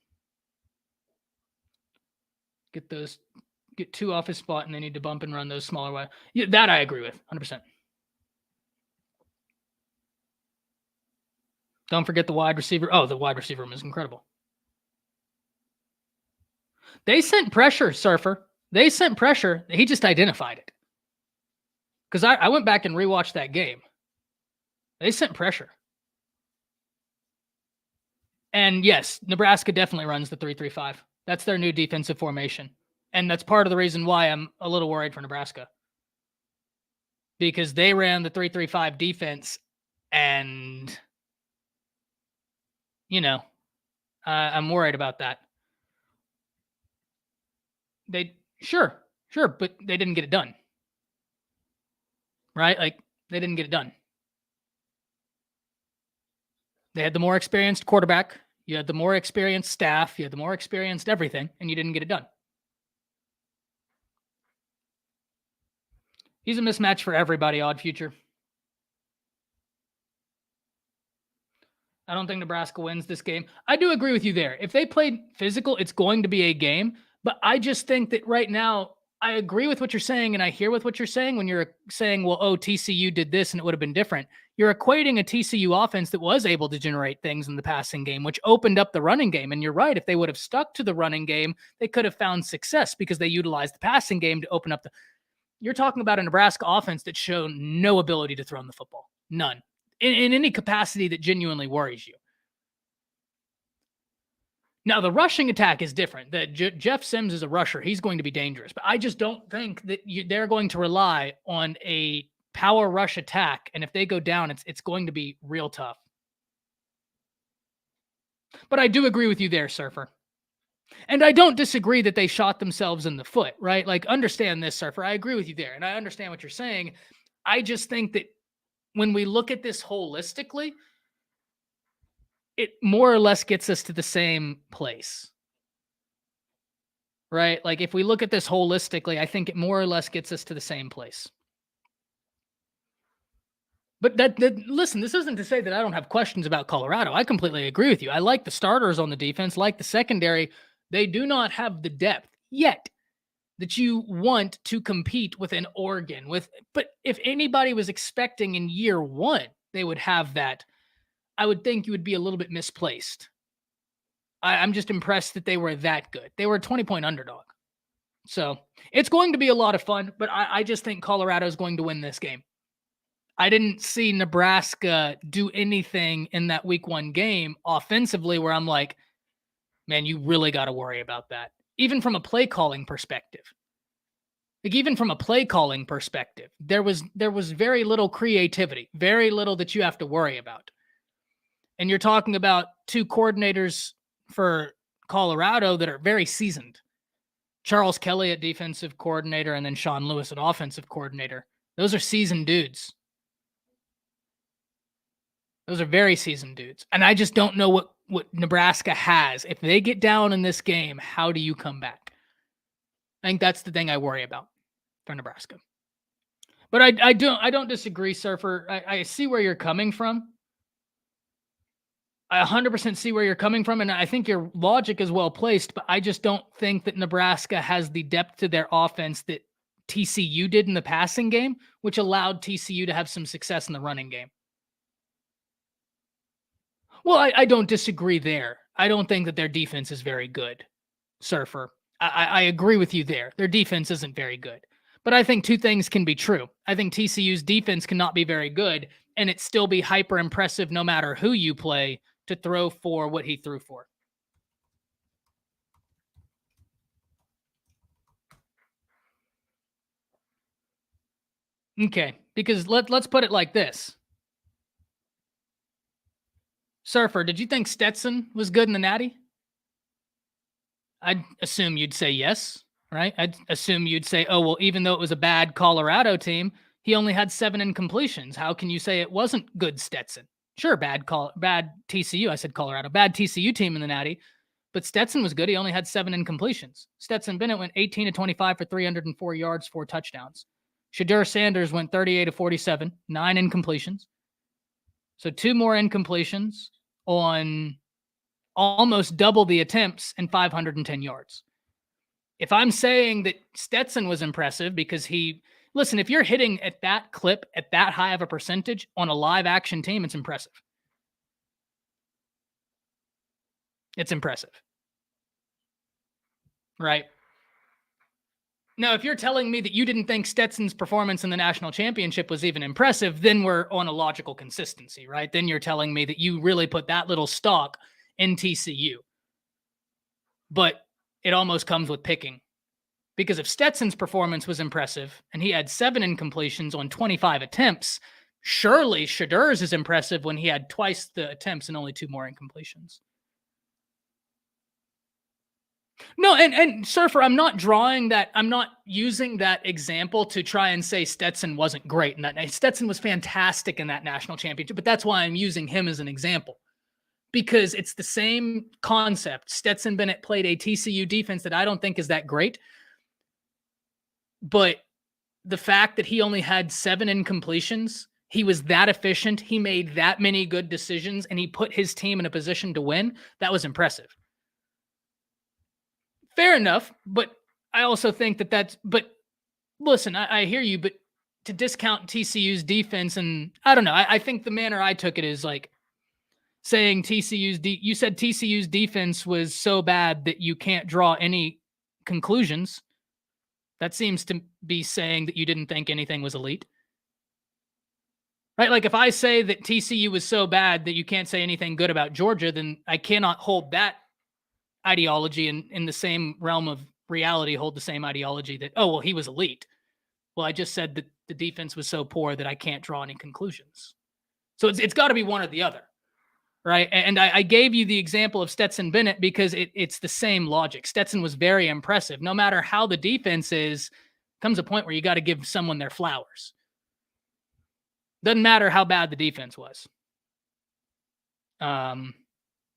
Get 2 off his spot, and they need to bump and run those smaller wide. Yeah, that I agree with, 100%. Don't forget the wide receiver. Oh, the wide receiver room is incredible. They sent pressure, Surfer. They sent pressure. He just identified it. Because I went back and rewatched that game. They sent pressure. And yes, Nebraska definitely runs the 3-3-5. That's their new defensive formation. And that's part of the reason why I'm a little worried for Nebraska. Because they ran the 3-3-5 defense and, I'm worried about that. Sure, but they didn't get it done. Right? Like, they didn't get it done. They had the more experienced quarterback. You had the more experienced staff. You had the more experienced everything, and you didn't get it done. He's a mismatch for everybody, Odd Future. I don't think Nebraska wins this game. I do agree with you there. If they played physical, it's going to be a game. But I just think that right now, I agree with what you're saying, and I hear with what you're saying when you're saying, well, TCU did this and it would have been different. You're equating a TCU offense that was able to generate things in the passing game, which opened up the running game. And you're right. If they would have stuck to the running game, they could have found success because they utilized the passing game to open up the. You're talking about a Nebraska offense that showed no ability to throw the football. None. In any capacity that genuinely worries you. Now, the rushing attack is different. That Jeff Sims is a rusher. He's going to be dangerous. But I just don't think that they're going to rely on a power rush attack. And if they go down, it's going to be real tough. But I do agree with you there, Surfer. And I don't disagree that they shot themselves in the foot, right? Like, understand this, Surfer. I agree with you there. And I understand what you're saying. I just think that when we look at this holistically, it more or less gets us to the same place, right? Like, if we look at this holistically, I think it more or less gets us to the same place. But listen, this isn't to say that I don't have questions about Colorado. I completely agree with you. I like the starters on the defense, like the secondary. They do not have the depth yet that you want to compete with an Oregon. But if anybody was expecting in year one, they would have that. I would think you would be a little bit misplaced. I'm just impressed that they were that good. They were a 20-point underdog. So it's going to be a lot of fun, but I just think Colorado is going to win this game. I didn't see Nebraska do anything in that week one game offensively where I'm like, man, you really got to worry about that. Even from a play calling perspective. Like, even from a play calling perspective, there was very little creativity, very little that you have to worry about. And you're talking about two coordinators for Colorado that are very seasoned. Charles Kelly at defensive coordinator and then Sean Lewis at offensive coordinator. Those are seasoned dudes. Those are very seasoned dudes. And I just don't know what Nebraska has. If they get down in this game, how do you come back? I think that's the thing I worry about for Nebraska. But I don't disagree, Surfer. I see where you're coming from. I 100% see where you're coming from, and I think your logic is well placed, but I just don't think that Nebraska has the depth to their offense that TCU did in the passing game, which allowed TCU to have some success in the running game. Well, I don't disagree there. I don't think that their defense is very good, Surfer. I agree with you there. Their defense isn't very good. But I think two things can be true. I think TCU's defense cannot be very good, and it still be hyper impressive no matter who you play to throw for what he threw for. Okay, because let's put it like this. Surfer, did you think Stetson was good in the Natty? I'd assume you'd say yes, right? I'd assume you'd say, oh, well, even though it was a bad Colorado team, he only had 7 incompletions. How can you say it wasn't good Stetson? Sure, bad TCU. I said Colorado. Bad TCU team in the Natty. But Stetson was good. He only had 7 incompletions. Stetson Bennett went 18 to 25 for 304 yards, 4 touchdowns. Shedeur Sanders went 38 to 47, 9 incompletions. So 2 more incompletions on almost double the attempts and 510 yards. If I'm saying that Stetson was impressive because listen, if you're hitting at that clip, at that high of a percentage on a live action team, it's impressive. It's impressive. Right? Now, if you're telling me that you didn't think Stetson's performance in the national championship was even impressive, then we're on a logical consistency, right? Then you're telling me that you really put that little stock in TCU. But it almost comes with picking. Because if Stetson's performance was impressive and he had 7 incompletions on 25 attempts, surely Shedur's is impressive when he had twice the attempts and only 2 more incompletions. No, and Surfer, I'm not using that example to try and say Stetson wasn't great. And Stetson was fantastic in that national championship, but that's why I'm using him as an example. Because it's the same concept. Stetson Bennett played a TCU defense that I don't think is that great. But the fact that he only had 7 incompletions, he was that efficient, he made that many good decisions, and he put his team in a position to win, that was impressive. Fair enough, but I also think but listen, I hear you, but to discount TCU's defense, and I don't know, I think the manner I took it is like saying you said TCU's defense was so bad that you can't draw any conclusions. That seems to be saying that you didn't think anything was elite. Right? Like if I say that TCU was so bad that you can't say anything good about Georgia, then I cannot hold that ideology in the same realm of reality, hold the same ideology that, oh, well, he was elite. Well, I just said that the defense was so poor that I can't draw any conclusions. So it's got to be one or the other. Right. And I gave you the example of Stetson Bennett because it's the same logic. Stetson was very impressive. No matter how the defense is, comes a point where you got to give someone their flowers. Doesn't matter how bad the defense was.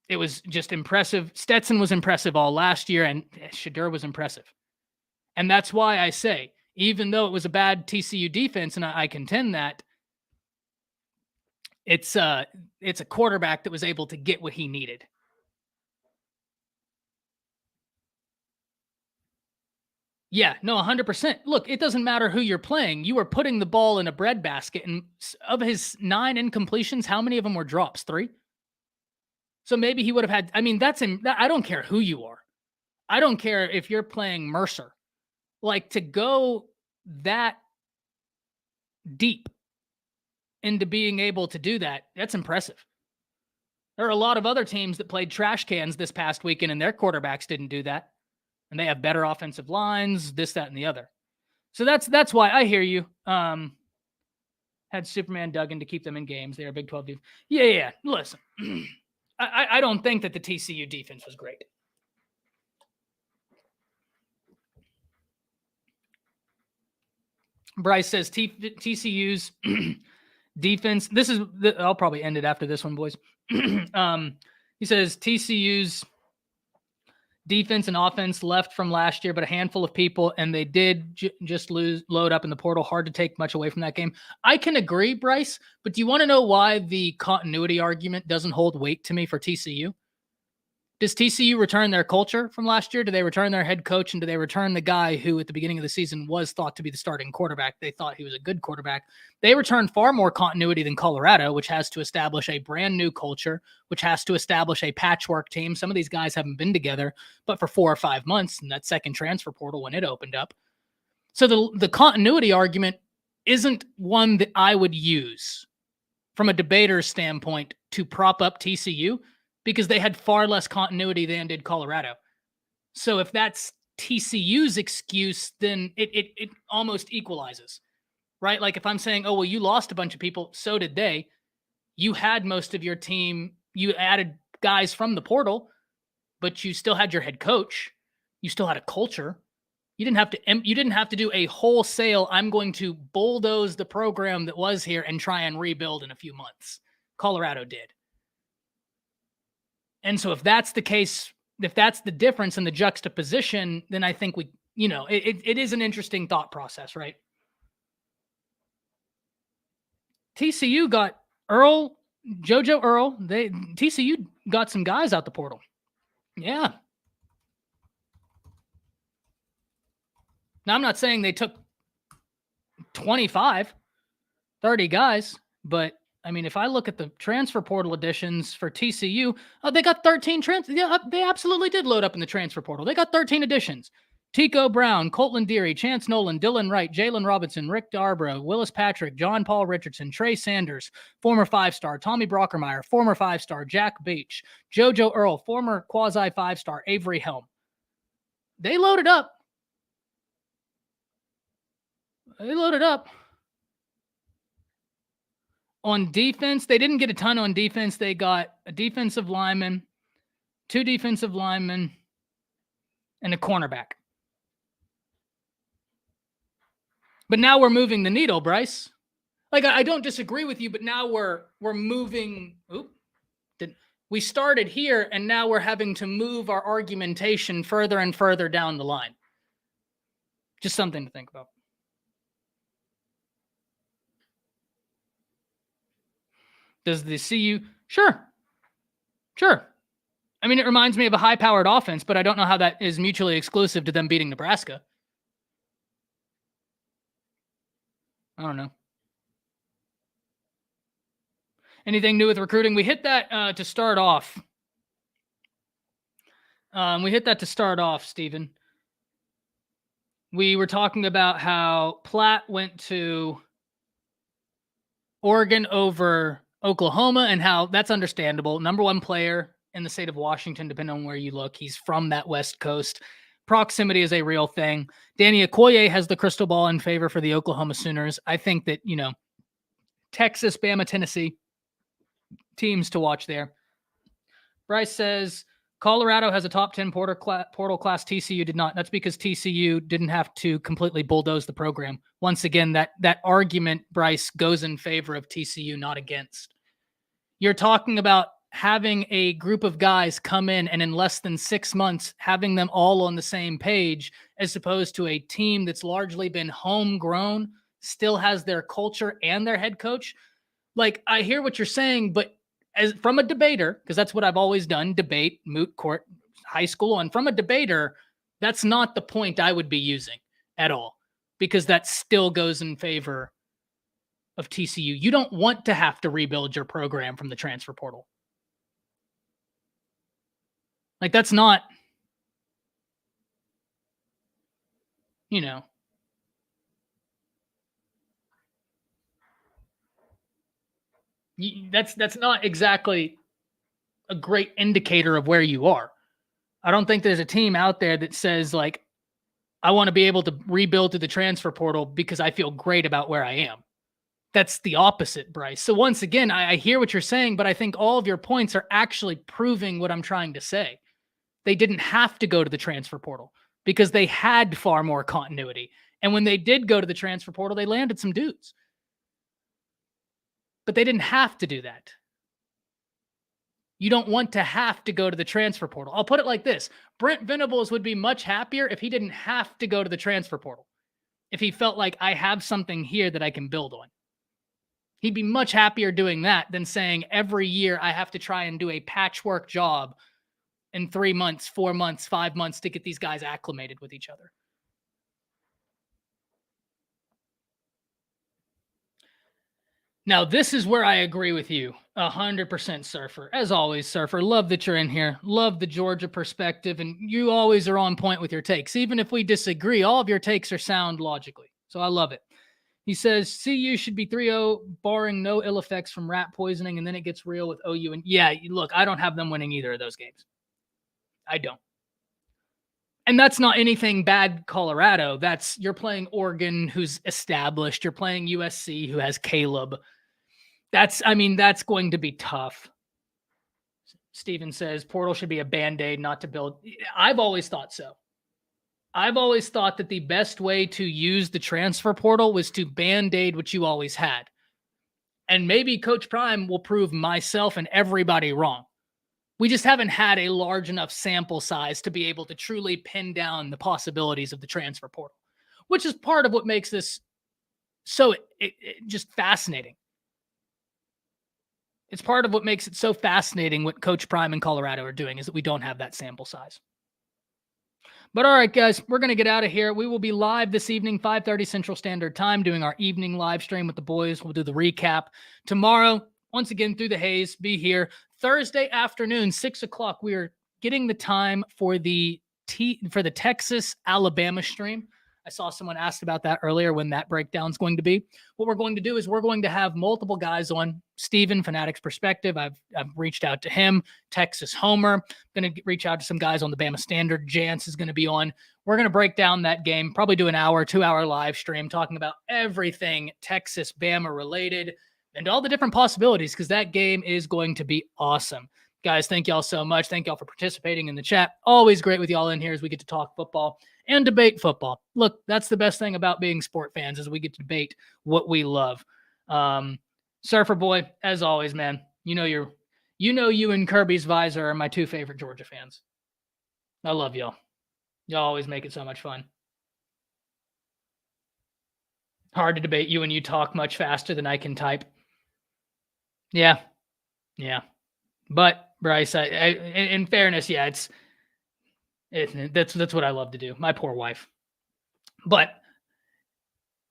It was just impressive. Stetson was impressive all last year, and Shedeur was impressive. And that's why I say, even though it was a bad TCU defense, and I contend that, it's a quarterback that was able to get what he needed. Yeah, no, 100%. Look, it doesn't matter who you're playing. You are putting the ball in a breadbasket, and of his 9 incompletions, how many of them were drops? 3? So maybe he would have had, I mean, I don't care who you are. I don't care if you're playing Mercer. Like, to go that deep into being able to do that, that's impressive. There are a lot of other teams that played trash cans this past weekend and their quarterbacks didn't do that. And they have better offensive lines, this, that, and the other. So that's why I hear you. Had Superman Duggan to keep them in games. They are Big 12 defense. Yeah. Listen, I don't think that the TCU defense was great. Bryce says TCU's defense. I'll probably end it after this one, boys. He says TCU's defense and offense left from last year, but a handful of people, and they did just load up in the portal. Hard to take much away from that game. I can agree, Bryce, but do you want to know why the continuity argument doesn't hold weight to me for TCU? Does TCU return their culture from last year? Do they return their head coach? And do they return the guy who at the beginning of the season was thought to be the starting quarterback? They thought he was a good quarterback. They return far more continuity than Colorado, which has to establish a brand new culture, which has to establish a patchwork team. Some of these guys haven't been together, but for 4 or 5 months in that second transfer portal when it opened up. So the continuity argument isn't one that I would use from a debater's standpoint to prop up TCU, because they had far less continuity than did Colorado. So if that's TCU's excuse, then it almost equalizes, right? Like if I'm saying, oh, well, you lost a bunch of people, so did they. You had most of your team, you added guys from the portal, but you still had your head coach. You still had a culture. You didn't have to do a wholesale, I'm going to bulldoze the program that was here and try and rebuild in a few months. Colorado did. And so if that's the case, if that's the difference in the juxtaposition, then I think it is an interesting thought process, right? TCU got JoJo Earl. TCU got some guys out the portal. Yeah. Now, I'm not saying they took 25, 30 guys, but I mean, if I look at the transfer portal additions for TCU, they got 13 transfers. Yeah, they absolutely did load up in the transfer portal. They got 13 additions. Tico Brown, Colton Deary, Chance Nolan, Dylan Wright, Jalen Robinson, Rick Darborough, Willis Patrick, John Paul Richardson, Trey Sanders, former 5-star, Tommy Brockermeyer, former 5-star, Jack Beach, JoJo Earl, former quasi 5-star, Avery Helm. They loaded up. On defense, they didn't get a ton on defense. They got a defensive lineman, 2 defensive linemen, and a cornerback. But now we're moving the needle, Bryce. Like, I don't disagree with you, but now we're moving. We started here, and now we're having to move our argumentation further and further down the line. Just something to think about. Does the CU? Sure. I mean, it reminds me of a high-powered offense, but I don't know how that is mutually exclusive to them beating Nebraska. I don't know. Anything new with recruiting? We hit that to start off. Stephen. We were talking about how Platt went to Oregon over Oklahoma and how that's understandable. Number 1 player in the state of Washington, depending on where you look. He's from that West Coast. Proximity is a real thing. Danny Okoye has the crystal ball in favor for the Oklahoma Sooners. I think that, Texas, Bama, Tennessee, teams to watch there. Bryce says, Colorado has a top 10 portal class. TCU did not. That's because TCU didn't have to completely bulldoze the program. Once again, that argument, Bryce, goes in favor of TCU, not against. You're talking about having a group of guys come in and in less than 6 months, having them all on the same page, as opposed to a team that's largely been homegrown, still has their culture and their head coach. Like, I hear what you're saying, but as from a debater, because that's what I've always done, debate, moot court, high school, and from a debater, that's not the point I would be using at all, because that still goes in favor of TCU. You don't want to have to rebuild your program from the transfer portal. Like, that's not, that's not exactly a great indicator of where you are. I don't think there's a team out there that says, like, I want to be able to rebuild to the transfer portal because I feel great about where I am. That's the opposite, Bryce. So once again, I hear what you're saying, but I think all of your points are actually proving what I'm trying to say. They didn't have to go to the transfer portal because they had far more continuity. And when they did go to the transfer portal, they landed some dudes. But they didn't have to do that. You don't want to have to go to the transfer portal. I'll put it like this. Brent Venables would be much happier if he didn't have to go to the transfer portal. If he felt like, I have something here that I can build on. He'd be much happier doing that than saying every year I have to try and do a patchwork job in 3 months, 4 months, 5 months to get these guys acclimated with each other. Now, this is where I agree with you 100%, Surfer. As always, Surfer, love that you're in here. Love the Georgia perspective, and you always are on point with your takes. Even if we disagree, all of your takes are sound logically. So I love it. He says, CU should be 3-0, barring no ill effects from rat poisoning, and then it gets real with OU. And yeah, look, I don't have them winning either of those games. I don't. And that's not anything bad, Colorado. That's, you're playing Oregon, who's established. You're playing USC, who has Caleb. That's going to be tough. Steven says, portal should be a Band-Aid, not to build. I've always thought so. I've always thought that the best way to use the transfer portal was to Band-Aid what you always had. And maybe Coach Prime will prove myself and everybody wrong. We just haven't had a large enough sample size to be able to truly pin down the possibilities of the transfer portal, which is part of what makes this so just fascinating. It's part of what makes it so fascinating what Coach Prime and Colorado are doing, is that we don't have that sample size. But all right, guys, we're going to get out of here. We will be live this evening, 5:30 Central Standard Time, doing our evening live stream with the boys. We'll do the recap. Tomorrow, once again, through the haze, be here. Thursday afternoon, 6 o'clock, we are getting the time for the the Texas Alabama stream. I saw someone asked about that earlier, when that breakdown is going to be. What we're going to do is we're going to have multiple guys on. Steven, Fanatics Perspective, I've reached out to him. Texas Homer, going to reach out to some guys on the Bama Standard. Jance is going to be on. We're going to break down that game, probably do an hour, 2-hour live stream talking about everything Texas Bama related and all the different possibilities, because that game is going to be awesome. Guys, thank y'all so much. Thank y'all for participating in the chat. Always great with y'all in here as we get to talk football and debate football. Look, that's the best thing about being sport fans, is we get to debate what we love. Surfer Boy, as always, man, you and Kirby's Visor are my two favorite Georgia fans. I love y'all. Y'all always make it so much fun. Hard to debate you when you talk much faster than I can type. Yeah. But Bryce, in fairness, yeah, that's what I love to do. My poor wife. But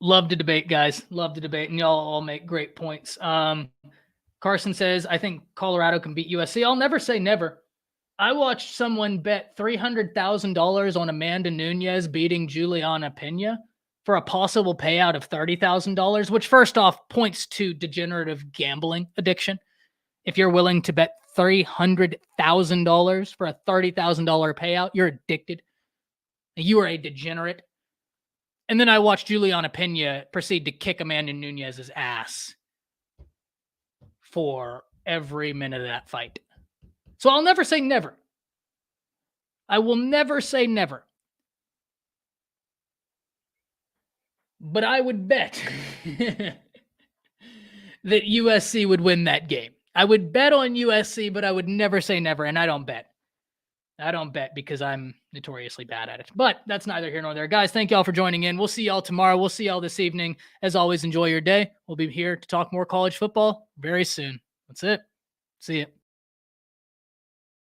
love to debate, guys. Love to debate, and y'all all make great points. Carson says, I think Colorado can beat USC. I'll never say never. I watched someone bet $300,000 on Amanda Nunez beating Juliana Pena for a possible payout of $30,000, which first off points to degenerative gambling addiction. If you're willing to bet $300,000 for a $30,000 payout, you're addicted. You are a degenerate. And then I watched Juliana Pena proceed to kick Amanda Nunez's ass for every minute of that fight. So I'll never say never. I will never say never. But I would bet that USC would win that game. I would bet on USC, but I would never say never, and I don't bet. I don't bet because I'm notoriously bad at it. But that's neither here nor there. Guys, thank y'all for joining in. We'll see y'all tomorrow. We'll see y'all this evening. As always, enjoy your day. We'll be here to talk more college football very soon. That's it. See ya.